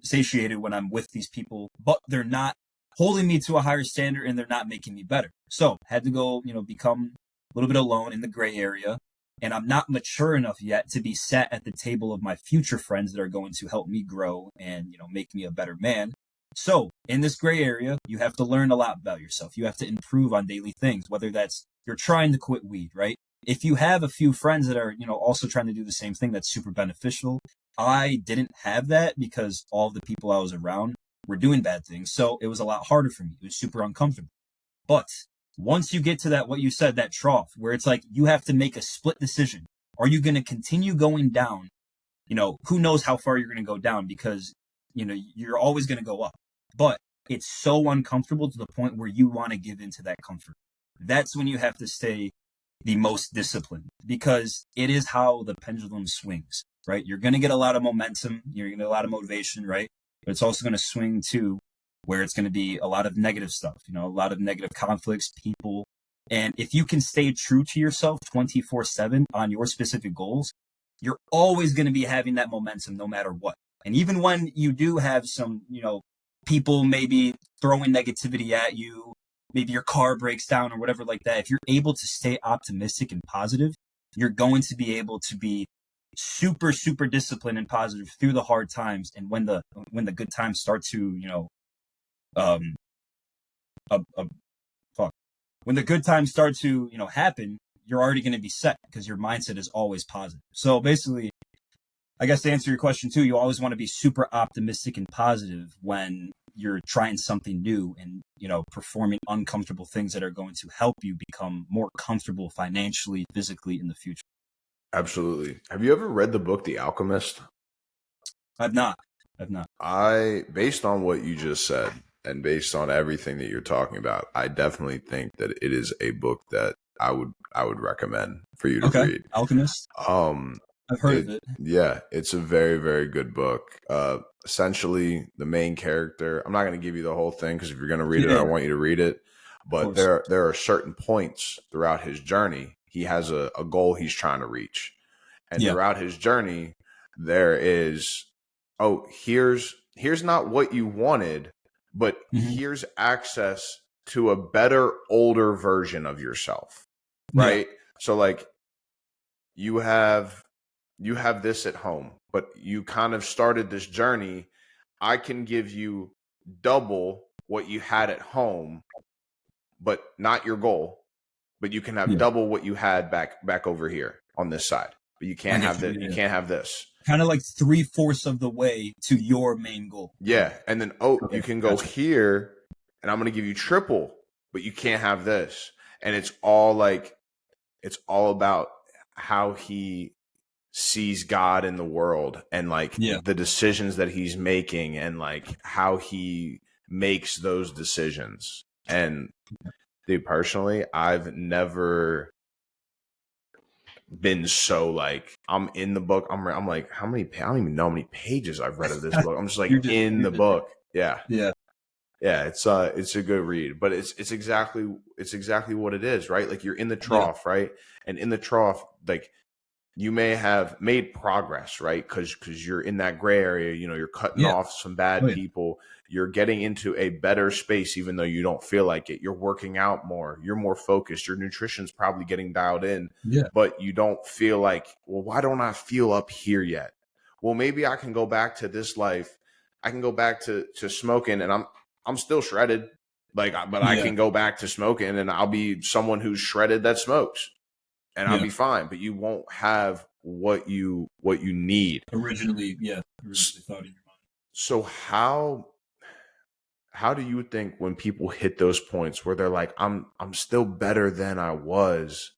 satiated when I'm with these people, but they're not holding me to a higher standard and they're not making me better. So had to go, become a little bit alone in the gray area. And I'm not mature enough yet to be sat at the table of my future friends that are going to help me grow and, make me a better man. So in this gray area, you have to learn a lot about yourself. You have to improve on daily things, whether that's you're trying to quit weed, right? If you have a few friends that are, also trying to do the same thing, that's super beneficial. I didn't have that because all the people I was around were doing bad things. So it was a lot harder for me. It was super uncomfortable. But once you get to that, what you said, that trough where it's like you have to make a split decision. Are you going to continue going down? Who knows how far you're going to go down because, you're always going to go up. But it's so uncomfortable to the point where you want to give into that comfort. That's when you have to stay the most disciplined because it is how the pendulum swings, right? You're going to get a lot of momentum. You're going to get a lot of motivation, right? But it's also going to swing to where it's going to be a lot of negative stuff, a lot of negative conflicts, people. And if you can stay true to yourself 24/7 on your specific goals, you're always going to be having that momentum no matter what. And even when you do have some, people maybe throwing negativity at you, maybe your car breaks down or whatever like that, if you're able to stay optimistic and positive, you're going to be able to be super, super disciplined and positive through the hard times. And when the good times start to, um, uh, uh, fuck, when the good times start to, happen, you're already going to be set because your mindset is always positive. So basically, I guess to answer your question too, you always want to be super optimistic and positive when you're trying something new and, performing uncomfortable things that are going to help you become more comfortable financially, physically in the future. Absolutely. Have you ever read the book The Alchemist? I've not. Based on what you just said and based on everything that you're talking about, I definitely think that it is a book that I would recommend for you to read. Alchemist. I've heard of it. Yeah, it's a very, very good book. Essentially, the main character, I'm not going to give you the whole thing because if you're going to read it, I want you to read it. But there are certain points throughout his journey. He has a goal he's trying to reach. And throughout his journey, there is, here's not what you wanted, but here's access to a better, older version of yourself. Right? Yeah. So like you have this at home, but you kind of started this journey. I can give you double what you had at home, but not your goal. But you can have double what you had back over here on this side. But you can't have that. You can't have this. Kind of like 3/4 of the way to your main goal. Yeah, and then you can go here, and I'm going to give you triple, but you can't have this. And it's all about how he sees God in the world and the decisions that he's making and how he makes those decisions. And dude, personally, I've never been so I'm in the book. I'm like, how many? I don't even know how many pages I've read of this book. I'm just in the book. Yeah. It's a good read, but it's exactly what it is, right? Like you're in the trough, right? And in the trough, you may have made progress, right? Because you're in that gray area, you're cutting off some bad people. You're getting into a better space, even though you don't feel like it. You're working out more. You're more focused. Your nutrition's probably getting dialed in, but you don't feel like, well, why don't I feel up here yet? Well, maybe I can go back to this life. I can go back to smoking, and I'm still shredded, but I can go back to smoking, and I'll be someone who's shredded that smokes. And I'll be fine, but you won't have what you need. Originally thought in your mind. So how do you think when people hit those points where they're like, I'm still better than I was,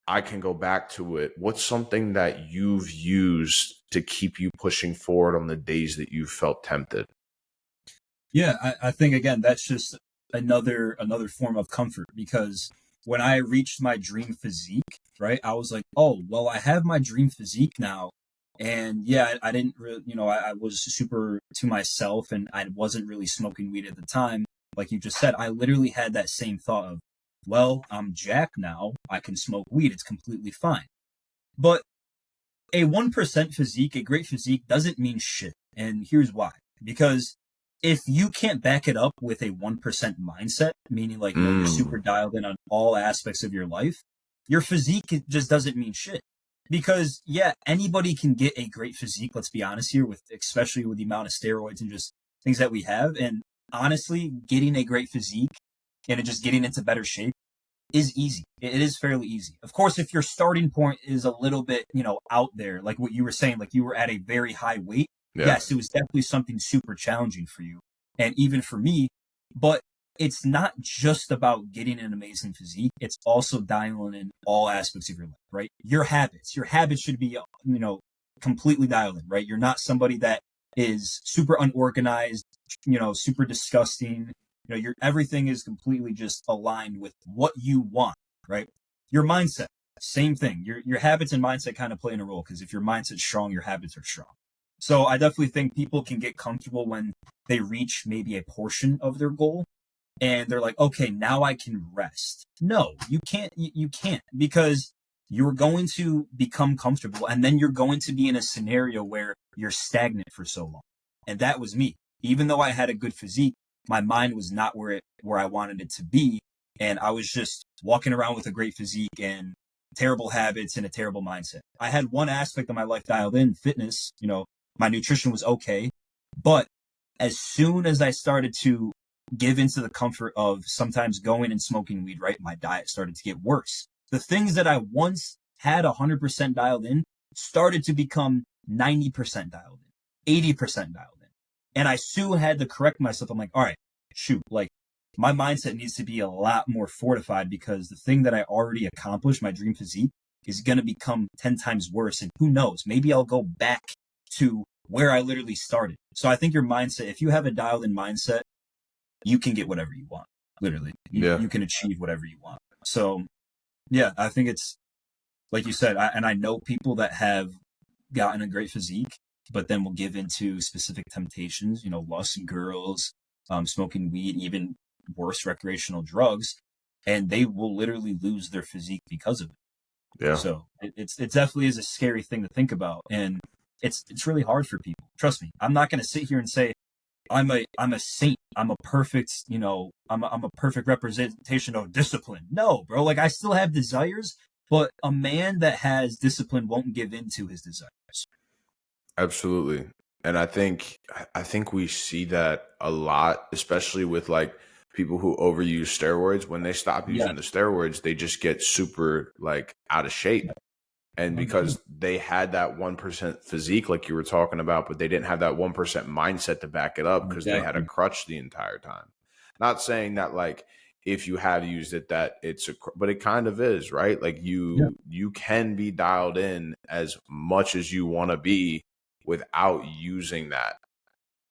I can go back to it? What's something that you've used to keep you pushing forward on the days that you felt tempted? Yeah, I think again that's just another form of comfort, because when I reached my dream physique, right, I was like, oh, well, I have my dream physique now. And I didn't really, I was super to myself and I wasn't really smoking weed at the time. Like you just said, I literally had that same thought of, well, I'm jacked now. I can smoke weed. It's completely fine. But a 1% physique, a great physique, doesn't mean shit. And here's why. Because if you can't back it up with a 1% mindset, meaning you're super dialed in on all aspects of your life, your physique just doesn't mean shit. Because anybody can get a great physique, let's be honest here, especially with the amount of steroids and just things that we have. And honestly, getting a great physique and just getting into better shape is easy. It is fairly easy. Of course, if your starting point is a little bit, out there, like what you were saying, like you were at a very high weight, yes, it was definitely something super challenging for you. And even for me, but it's not just about getting an amazing physique. It's also dialing in all aspects of your life, right? Your habits should be, completely dialed in, right? You're not somebody that is super unorganized, super disgusting. Everything is completely just aligned with what you want, right? Your mindset, same thing. Your habits and mindset kind of play in a role, because if your mindset's strong, your habits are strong. So I definitely think people can get comfortable when they reach maybe a portion of their goal and they're like, okay, now I can rest. No, you can't. You can't, because you're going to become comfortable and then you're going to be in a scenario where you're stagnant for so long. And that was me. Even though I had a good physique, my mind was not where I wanted it to be. And I was just walking around with a great physique and terrible habits and a terrible mindset. I had one aspect of my life dialed in, fitness, my nutrition was okay. But as soon as I started to give into the comfort of sometimes going and smoking weed, right, my diet started to get worse. The things that I once had 100% dialed in started to become 90% dialed in, 80% dialed in. And I soon had to correct myself. I'm like, all right, shoot, like my mindset needs to be a lot more fortified, because the thing that I already accomplished, my dream physique, is going to become 10 times worse. And who knows, maybe I'll go back to where I literally started. So I think your mindset, if you have a dialed in mindset, you can get whatever you want. Literally, you can achieve whatever you want. So yeah, I think it's like you said, I know people that have gotten a great physique, but then will give into specific temptations, lust, girls, smoking weed, even worse, recreational drugs, and they will literally lose their physique because of it. Yeah. So it definitely is a scary thing to think about, and it's really hard for people. Trust me, I'm not going to sit here and say I'm a saint. I'm a perfect, I'm a perfect representation of discipline. No, bro. Like I still have desires, but a man that has discipline won't give in to his desires. Absolutely. And I think we see that a lot, especially with like people who overuse steroids. When they stop Yeah. using the steroids, they just get super like out of shape. And because they had that 1% physique, like you were talking about, but they didn't have that 1% mindset to back it up because they had a crutch the entire time. Not saying that like if you have used it that but it kind of is, right? Like you can be dialed in as much as you want to be without using that.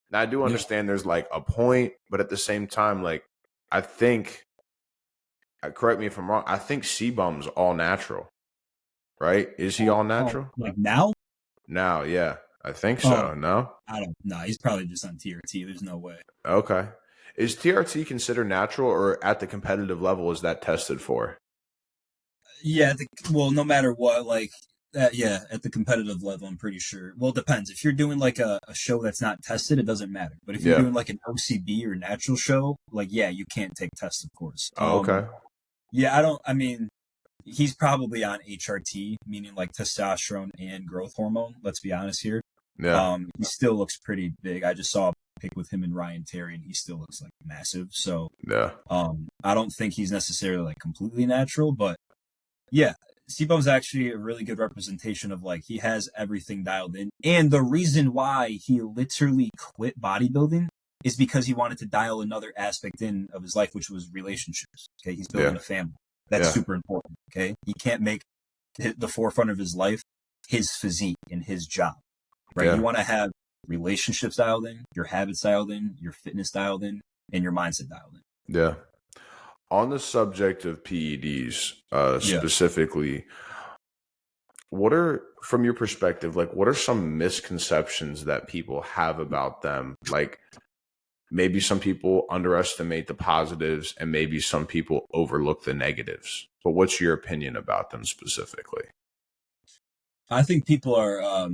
Now I do understand there's like a point, but at the same time, like I think, correct me if I'm wrong, I think C-Bum's all natural. Right? Is he all natural? Like now? Now, yeah. I think Oh, so. No? I don't know. He's probably just on TRT. There's no way. Okay. Is TRT considered natural, or at the competitive level is that tested for? Yeah. Well, no matter what, like, yeah, at the competitive level, I'm pretty sure. Well, it depends. If you're doing like a show that's not tested, it doesn't matter. But if you're Yeah. doing like an OCB or natural show, like, yeah, you can't take tests, of course. Oh, okay. Yeah, I mean, he's probably on HRT, meaning like testosterone and growth hormone. Let's be honest here. Yeah. He still looks pretty big. I just saw a pic with him and Ryan Terry, and he still looks like massive. So, Yeah. I don't think he's necessarily like completely natural, but yeah, Sibo's actually a really good representation of like he has everything dialed in. And the reason why he literally quit bodybuilding is because he wanted to dial another aspect in of his life, which was relationships. Okay, he's building a family. That's super important. Okay, he can't make the forefront of his life his physique and his job. Right, you want to have relationships dialed in, your habits dialed in, your fitness dialed in, and your mindset dialed in. Yeah. On the subject of PEDs, specifically, what are, from your perspective, like what are some misconceptions that people have about them? Like maybe some people underestimate the positives and maybe some people overlook the negatives. But what's your opinion about them specifically? I think people are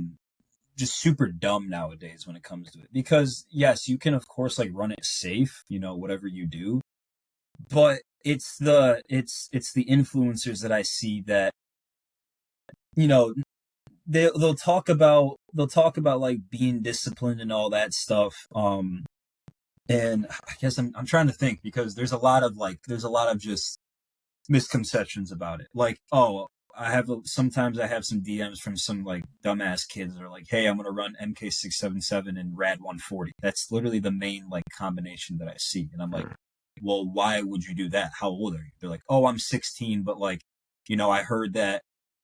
just super dumb nowadays when it comes to it, because yes, you can of course like run it safe, whatever you do, but it's the influencers that I see that you know they'll talk about like being disciplined and all that stuff. And I guess I'm trying to think, because there's a lot of just misconceptions about it. Like, oh, sometimes I have some DMs from some like dumbass kids that are like, "Hey, I'm gonna run MK677 and Rad 140." That's literally the main like combination that I see, and I'm like, "Well, why would you do that? How old are you?" They're like, "Oh, I'm 16, but like, I heard that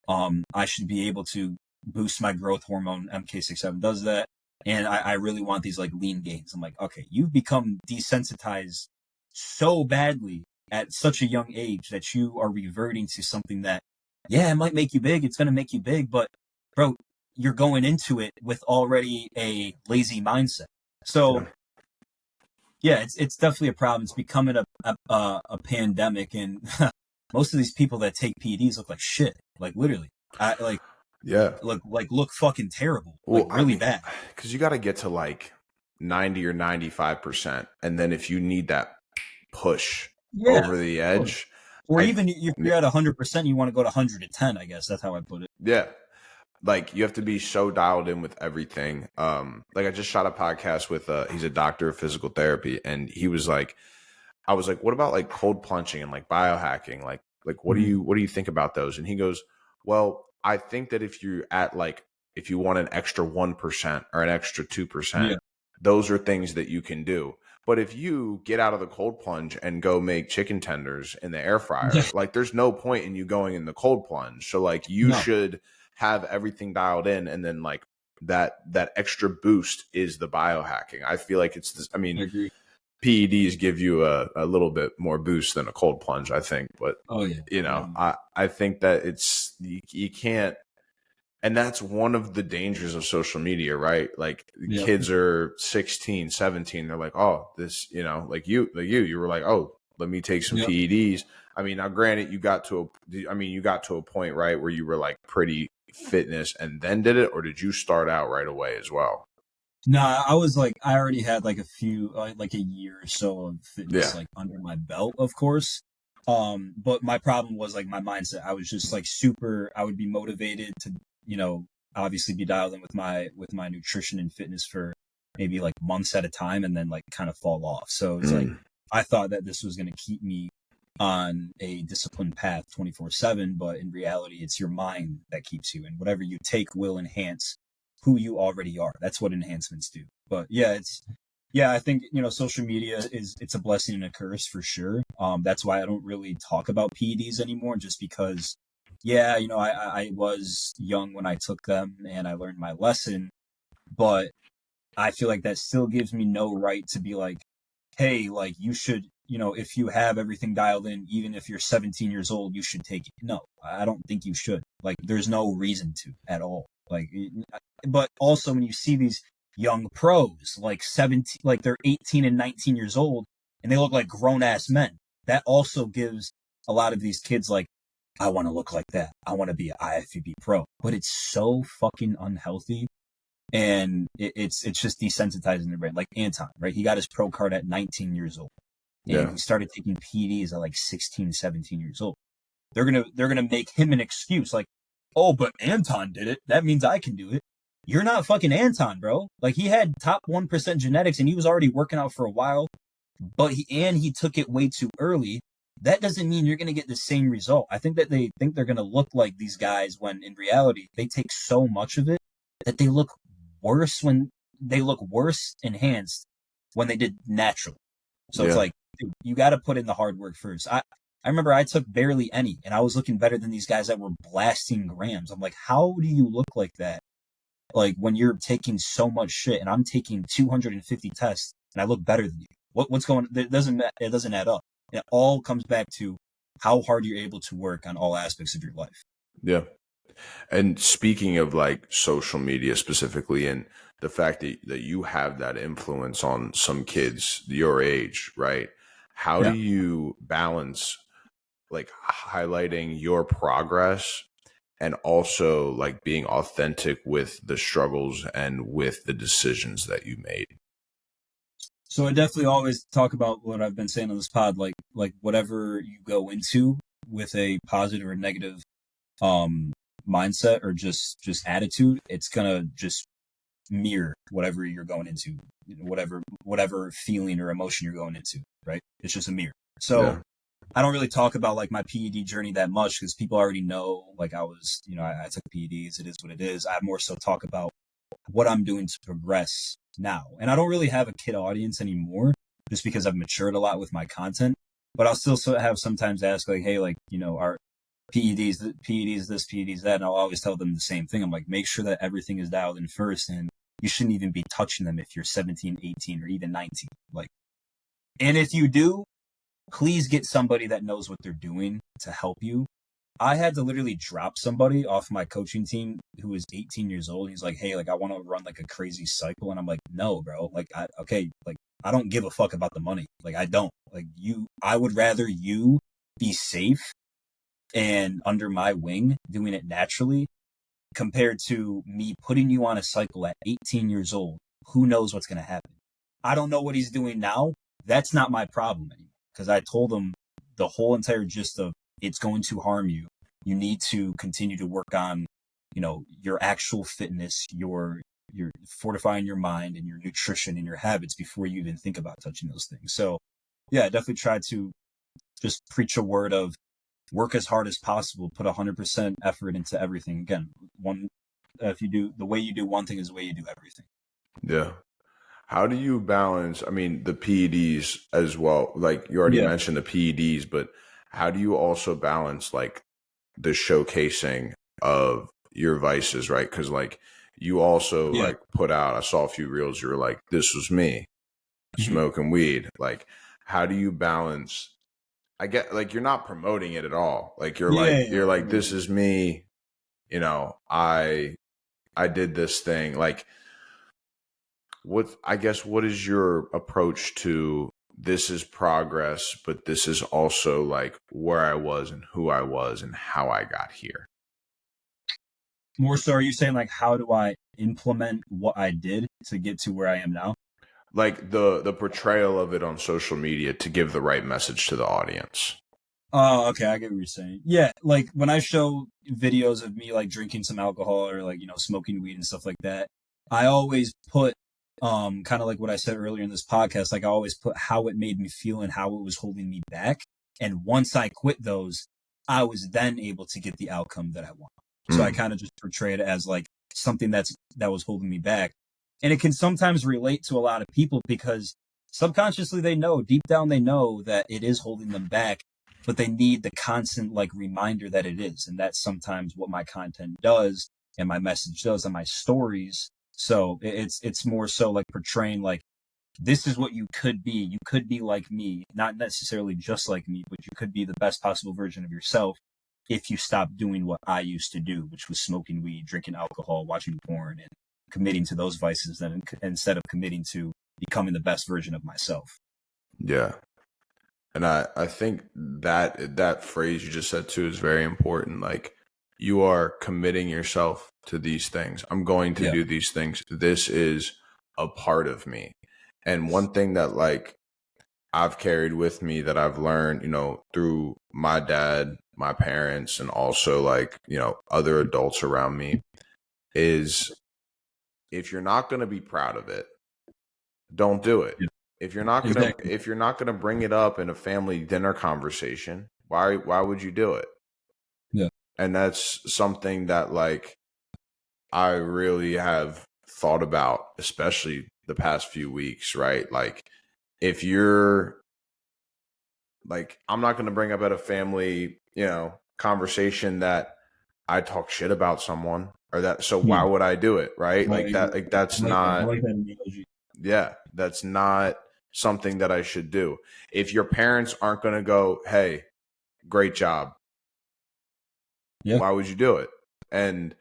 I should be able to boost my growth hormone. MK67 does that, and I really want these like lean gains." I'm like, "Okay, you've become desensitized so badly at such a young age that you are reverting to something that, yeah, it might make you big. It's going to make you big. But bro, you're going into it with already a lazy mindset. So Yeah. yeah, it's definitely a problem. It's becoming a pandemic, and most of these people that take PEDs look like shit. Like literally, I Yeah. look fucking terrible, like Well, I really mean, bad. because you got to get to like 90 or 95%. And then if you need that push Yeah, over the totally. edge, Or I, even if you're at 100%, you want to go to 110. I guess that's how I put it. yeah, like you have to be so dialed in with everything. Like I just shot a podcast with, he's a doctor of physical therapy. And he was like, I was like, what about like cold plunging and like biohacking? Like what do you think about those? And he goes, well, I think that if you're at like, if you want an extra 1% or an extra 2%, Yeah, those are things that you can do. But if you get out of the cold plunge and go make chicken tenders in the air yeah, fryer, like there's no point in you going in the cold plunge. So like you no, should have everything dialed in, and then like that extra boost is the biohacking. I feel like it's this, I I mean, agree. PEDs give you a little bit more boost than a cold plunge, I think. But, Oh yeah, you know, definitely. I think that it's, you can't, and that's one of the dangers of social media, right? Like Yeah, kids are 16, 17. They're like, oh, this, you know, you were like, oh, let me take some yeah. PEDs. I mean, now granted, you got to a point, right, where you were like pretty fitness and then did it, or did you start out right away as well? Nah, I was like, I already had like a few, like a year or so of fitness Yeah. like under my belt, of course. But my problem was like my mindset. I was just like super. I would be motivated to, you know, obviously be dialed in with my nutrition and fitness for maybe like months at a time, and then like kind of fall off. So it's like Mm, I thought that this was going to keep me on a disciplined path 24/7, but in reality, it's your mind that keeps you, and whatever you take will enhance who you already are. That's what enhancements do. But yeah, I think, social media it's a blessing and a curse for sure. That's why I don't really talk about PEDs anymore, just because, yeah, I was young when I took them and I learned my lesson, but I feel like that still gives me no right to be like, hey, like you should, if you have everything dialed in, even if you're 17 years old, you should take it. No, I don't think you should. Like, there's no reason to at all. Like, but also when you see these young pros, like 17, like they're 18 and 19 years old, and they look like grown ass men, that also gives a lot of these kids like, I want to look like that. I want to be an IFBB pro. But it's so fucking unhealthy, and it's just desensitizing their brain. Like Anton, right? He got his pro card at 19 years old, and yeah. he started taking PEDs at like 16, 17 years old. They're gonna make him an excuse, like, oh, but Anton did it. That means I can do it. You're not fucking Anton, bro. Like he had top 1% genetics, and he was already working out for a while, but he took it way too early. That doesn't mean you're gonna get the same result. I think that they think they're gonna look like these guys when in reality they take so much of it that they look worse enhanced when they did natural. So it's Yeah. like, dude, you got to put in the hard work first. I remember I took barely any, and I was looking better than these guys that were blasting grams. I'm like, how do you look like that? Like when you're taking so much shit, and I'm taking 250 tests, and I look better than you. What's going? It doesn't add up. It all comes back to how hard you're able to work on all aspects of your life. Yeah. And speaking of like social media specifically, and the fact that you have that influence on some kids your age, right? How do Yeah. you balance like highlighting your progress and also like being authentic with the struggles and with the decisions that you made? So I definitely always talk about what I've been saying on this pod, like whatever you go into with a positive or negative um mindset or just attitude, it's gonna just mirror whatever you're going into, whatever feeling or emotion you're going into, right? It's just a mirror. So Yeah. I don't really talk about like my PED journey that much because people already know like I took PEDs, it is what it is. I more so talk about what I'm doing to progress now. And I don't really have a kid audience anymore just because I've matured a lot with my content. But I'll still have sometimes ask like, hey, like, our PEDs this, PEDs that. And I'll always tell them the same thing. I'm like, make sure that everything is dialed in first. And you shouldn't even be touching them if you're 17, 18, or even 19. Like, and if you do, please get somebody that knows what they're doing to help you. I had to literally drop somebody off my coaching team who was 18 years old. He's like, "Hey, like I want to run like a crazy cycle," and I'm like, "No, bro. Like, okay, like I don't give a fuck about the money. Like, I don't. Like you, I would rather you be safe and under my wing doing it naturally compared to me putting you on a cycle at 18 years old. Who knows what's going to happen? I don't know what he's doing now. That's not my problem anymore because I told him the whole entire gist of it's going to harm you. You need to continue to work on, your actual fitness, your fortifying your mind and your nutrition and your habits before you even think about touching those things. So yeah, I definitely try to just preach a word of work as hard as possible, put 100% effort into everything. Again, if you do the way you do one thing is the way you do everything. Yeah. How do you balance, I mean, the PEDs as well? Like you already Yeah. mentioned the PEDs, but how do you also balance like the showcasing of your vices, right? Because like you also Yeah. like put out, I saw a few reels, you were like, this was me Mhm. smoking weed. Like, how do you balance? I get like you're not promoting it at all. Like Yeah. you're like, Yeah. this is me, I did this thing. Like what is your approach to this is progress, but this is also like where I was and who I was and how I got here? More so, are you saying like how do I implement what I did to get to where I am now? Like the portrayal of it on social media to give the right message to the audience. Oh, okay, I get what you're saying. Yeah, like when I show videos of me like drinking some alcohol or like, smoking weed and stuff like that, I always put kind of like what I said earlier in this podcast, like I always put how it made me feel and how it was holding me back. And once I quit those, I was then able to get the outcome that I want. So I Mm, kind of just portray it as like something that was holding me back. And it can sometimes relate to a lot of people because subconsciously they know, deep down they know that it is holding them back, but they need the constant like reminder that it is. And that's sometimes what my content does and my message does and my stories. So it's more so like portraying like this is what you could be. You could be like me, not necessarily just like me, but you could be the best possible version of yourself if you stop doing what I used to do, which was smoking weed, drinking alcohol, watching porn, and committing to those vices then instead of committing to becoming the best version of myself. yeah. And I think that phrase you just said too is very important. Like you are committing yourself to these things. I'm going to Yeah. do these things. This is a part of me. And one thing that like I've carried with me that I've learned, through my dad, my parents, and also like, other adults around me is if you're not going to be proud of it, don't do it. Yeah. Exactly. If you're not gonna bring it up in a family dinner conversation, why would you do it? Yeah. And that's something that like I really have thought about, especially the past few weeks, right? Like if you're like I'm not gonna bring up at a family, conversation that I talk shit about someone or that so Yeah. why would I do it, right? Right. Like that like that's I not like that analogy. Yeah, that's not something that I should do. If your parents aren't going to go, hey, great job, Yeah. why would you do it? And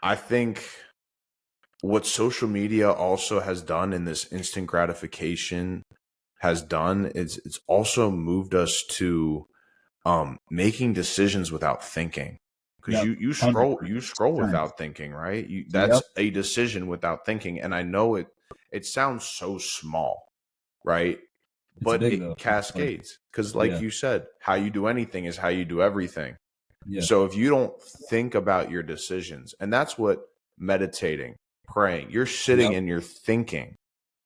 I think what social media also has done in this instant gratification has done is it's also moved us to making decisions without thinking. Because Yep. you 100%. scroll without thinking, right? That's Yep. a decision without thinking. And I know it sounds so small, right? It's But big though. it It's like, cascades because like yeah. you said, how you do anything is how you do everything. Yeah. So if you don't think about your decisions, and that's what meditating, praying, you're sitting Yep. and you're thinking.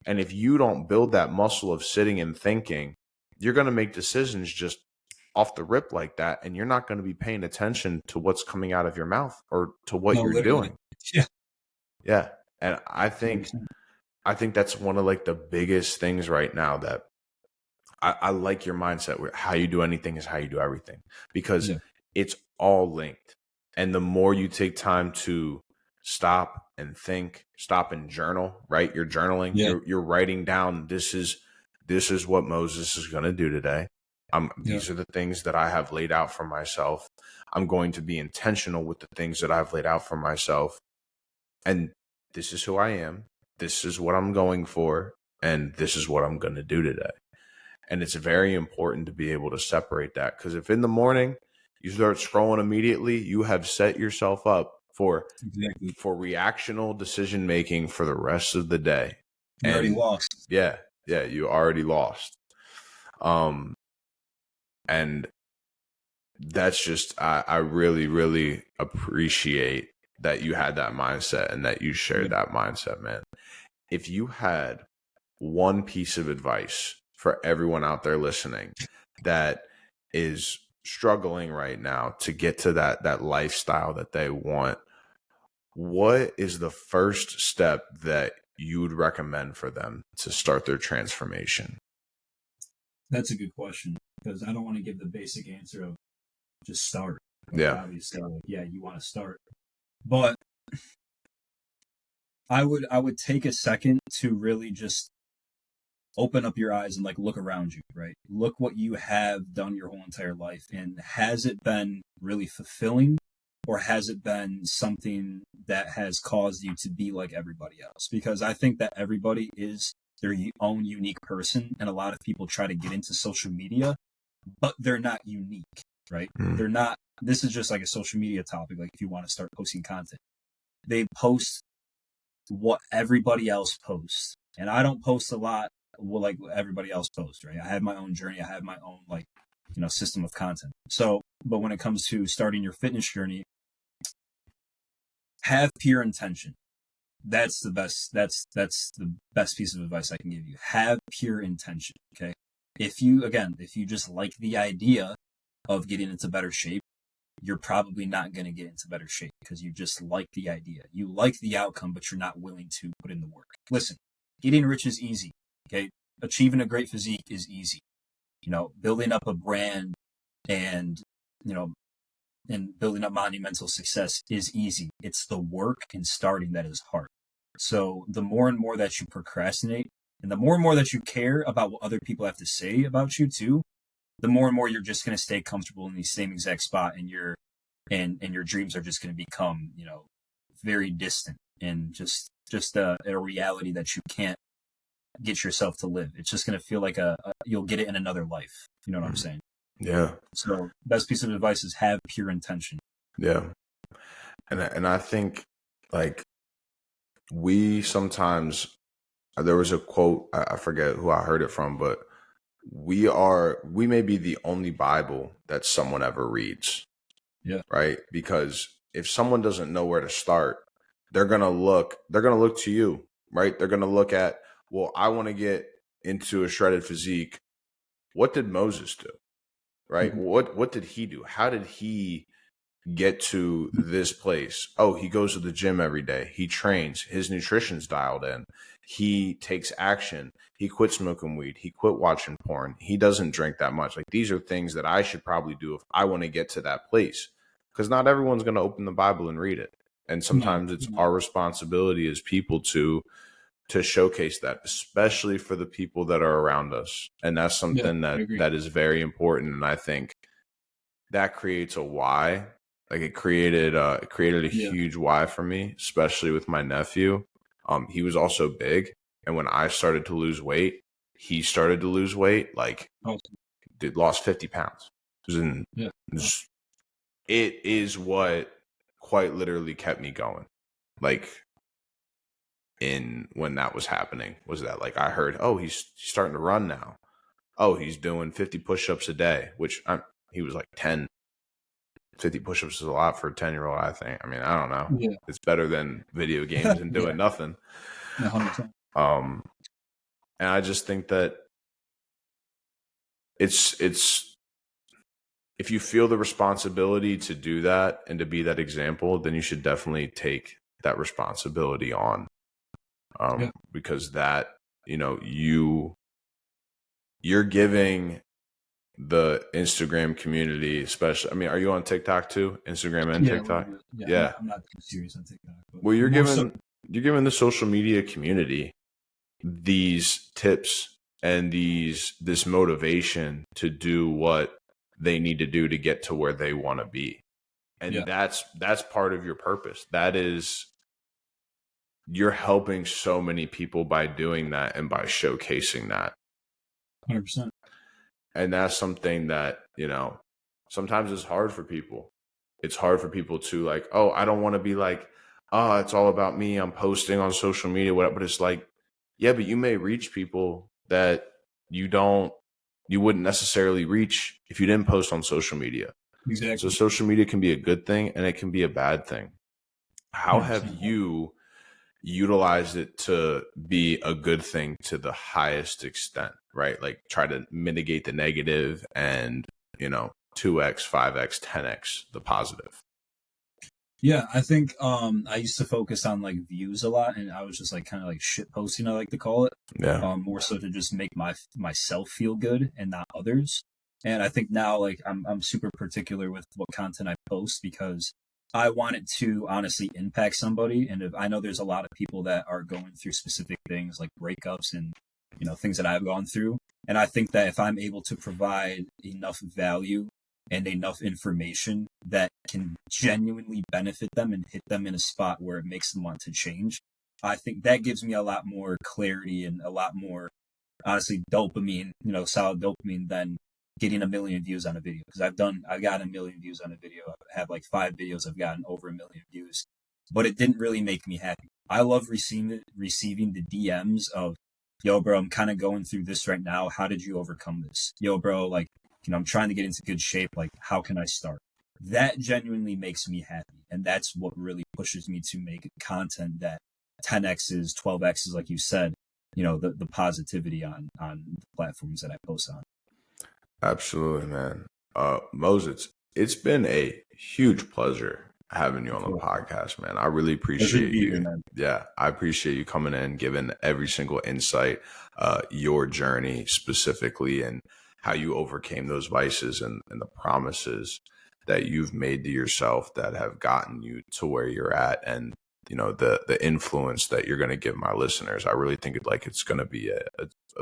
And if you don't build that muscle of sitting and thinking, you're going to make decisions just off the rip like that. And you're not going to be paying attention to what's coming out of your mouth or to what No, you're literally. doing. Yeah. Yeah. And 100%. I think that's one of like the biggest things right now that I like your mindset where how you do anything is how you do everything because Yeah. it's all linked. And the more you take time to stop and think, stop and journal, right? You're journaling, Yeah. you're writing down this is what Moses is going to do today. Yeah. These are the things that I have laid out for myself. I'm going to be intentional with the things that I've laid out for myself. And this is who I am. This is what I'm going for. And this is what I'm going to do today. And it's very important to be able to separate that, because if in the morning you start scrolling immediately, you have set yourself up for reactional decision making for the rest of the day. You already lost. Yeah, you already lost. And that's just, I really, really appreciate that you had that mindset and that you shared that mindset, man. If you had one piece of advice for everyone out there listening that is struggling right now to get to that lifestyle that they want, what is the first step that you would recommend for them to start their transformation? That's a good question, because I don't want to give the basic answer of just start. Yeah. Obviously, yeah, you want to start. But I would take a second to really just open up your eyes and like look around you, right? Look what you have done your whole entire life, and has it been really fulfilling, or has it been something that has caused you to be like everybody else? Because I think that everybody is their own unique person, and a lot of people try to get into social media, but they're not unique, right? They're not. This is just like a social media topic. Like if you want to start posting content, they post what everybody else posts, and I don't post a lot like everybody else posts, right? I have my own journey. I have my own system of content. So, but when it comes to starting your fitness journey, have pure intention. That's the best. That's the best piece of advice I can give you. Have pure intention. Okay. If you just like the idea of getting into better shape, you're probably not going to get into better shape because you just like the idea. You like the outcome, but you're not willing to put in the work. Listen, getting rich is easy. Okay. Achieving a great physique is easy. Building up a brand and building up monumental success is easy. It's the work and starting that is hard. So the more and more that you procrastinate, and the more and more that you care about what other people have to say about you too, the more and more you're just going to stay comfortable in the same exact spot, and your dreams are just going to become, very distant, and just a reality that you can't get yourself to live. It's just going to feel like you'll get it in another life. You know what I'm saying? Yeah. So best piece of advice is have pure intention. Yeah. And I think like we sometimes, there was a quote, I forget who I heard it from, but we may be the only Bible that someone ever reads. Yeah. Right. Because if someone doesn't know where to start, they're going to look to you, right? They're going to look at, well, I want to get into a shredded physique. What did Moses do? Right. Mm-hmm. What did he do? How did he get to this place? Oh, he goes to the gym every day. He trains. His nutrition's dialed in. He takes action. He quit smoking weed. He quit watching porn. He doesn't drink that much. Like, these are things that I should probably do if I want to get to that place, because not everyone's going to open the Bible and read it. And sometimes it's our responsibility as people to showcase that, especially for the people that are around us. And that's something that is very important. And I think that creates a why. Like, it created a huge why for me, especially with my nephew. He was also big, and when I started to lose weight, he started to lose weight. Like, dude lost 50 pounds. It is what quite literally kept me going. Like, when that was happening, was that, like, I heard, oh, he's starting to run now. Oh, he's doing 50 push-ups a day, which he was like 10. 50 push-ups is a lot for a 10-year-old, I think. I mean, I don't know. Yeah. It's better than video games and doing nothing. 100%. And I just think that it's if you feel the responsibility to do that and to be that example, then you should definitely take that responsibility on. Because that, you're giving the Instagram community, especially, I mean, are you on TikTok too? Instagram and TikTok? Yeah. I'm not too serious on TikTok. Well, you're giving the social media community these tips and this motivation to do what they need to do to get to where they want to be. And that's part of your purpose. That is, you're helping so many people by doing that and by showcasing that. 100%. And that's something that, sometimes it's hard for people. It's hard for people to like, oh, I don't want to be like, oh, it's all about me. I'm posting on social media, whatever. But it's like, yeah, but you may reach people that you wouldn't necessarily reach if you didn't post on social media. Exactly. So social media can be a good thing and it can be a bad thing. How 100%. have you utilized it to be a good thing to the highest extent, right? Like try to mitigate the negative and, 2x, 5x, 10x the positive. Yeah, I think I used to focus on like views a lot, and I was just like kind of like shit posting, I like to call it. Yeah. More so to just make myself feel good and not others. And I think now like I'm super particular with what content I post because I want it to honestly impact somebody. And if I know there's a lot of people that are going through specific things like breakups and things that I've gone through, and I think that if I'm able to provide enough value and enough information that can genuinely benefit them and hit them in a spot where it makes them want to change, I think that gives me a lot more clarity and a lot more, honestly, dopamine, solid dopamine than getting 1 million views on a video. Because I've gotten 1 million views on a video. I have like 5 videos I've gotten over 1 million views, but it didn't really make me happy. I love receiving the DMs of, yo, bro, I'm kind of going through this right now. How did you overcome this? Yo, bro, like, I'm trying to get into good shape. Like, how can I start? That genuinely makes me happy. And that's what really pushes me to make content that 10x's, 12x's, like you said, the positivity on the platforms that I post on. Absolutely, man. Moses, it's been a huge pleasure having you on the podcast, man. I really appreciate you. Yeah, I appreciate you coming in, giving every single insight, your journey specifically, and how you overcame those vices and the promises that you've made to yourself that have gotten you to where you're at, and the influence that you're going to give my listeners. I really think it's going to be a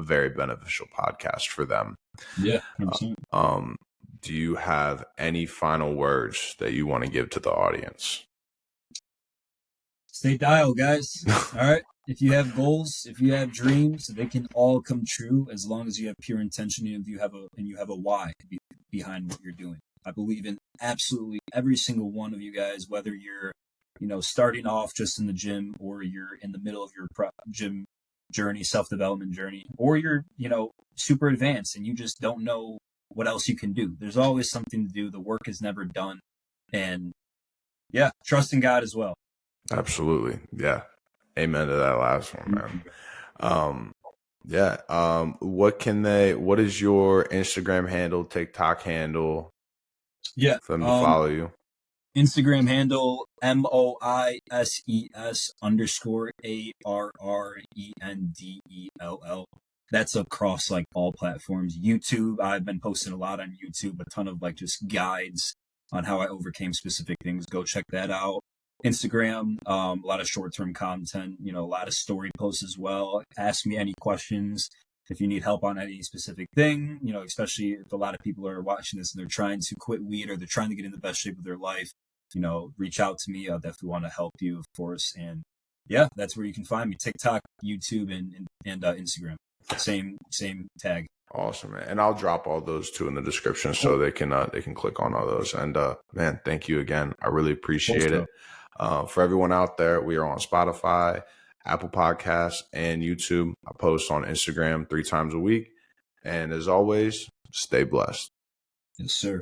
very beneficial podcast for them. Yeah. Do you have any final words that you want to give to the audience? Stay dialed, guys. All right. If you have goals, if you have dreams, they can all come true as long as you have pure intention and you have a why behind what you're doing. I believe in absolutely every single one of you guys, whether you're, starting off just in the gym, or you're in the middle of your gym journey, self-development journey, or you're, super advanced and you just don't know what else you can do. There's always something to do. The work is never done. And yeah, trust in God as well. Absolutely. Yeah. Amen to that last one, man. What is your Instagram handle, TikTok handle? Yeah. For them to follow you. Instagram handle, MOISES_ARRENDELL. That's across like all platforms. YouTube, I've been posting a lot on YouTube, a ton of like just guides on how I overcame specific things. Go check that out. Instagram, a lot of short-term content, a lot of story posts as well. Ask me any questions if you need help on any specific thing, especially if a lot of people are watching this and they're trying to quit weed or they're trying to get in the best shape of their life, reach out to me. I'll definitely want to help you, of course. And yeah, that's where you can find me: TikTok, YouTube, and Instagram. Same tag. Awesome, man. And I'll drop all those too in the description so they can click on all those. And man, thank you again. I really appreciate it. For everyone out there, we are on Spotify, Apple Podcasts, and YouTube. I post on Instagram 3 times a week. And as always, stay blessed. Yes, sir.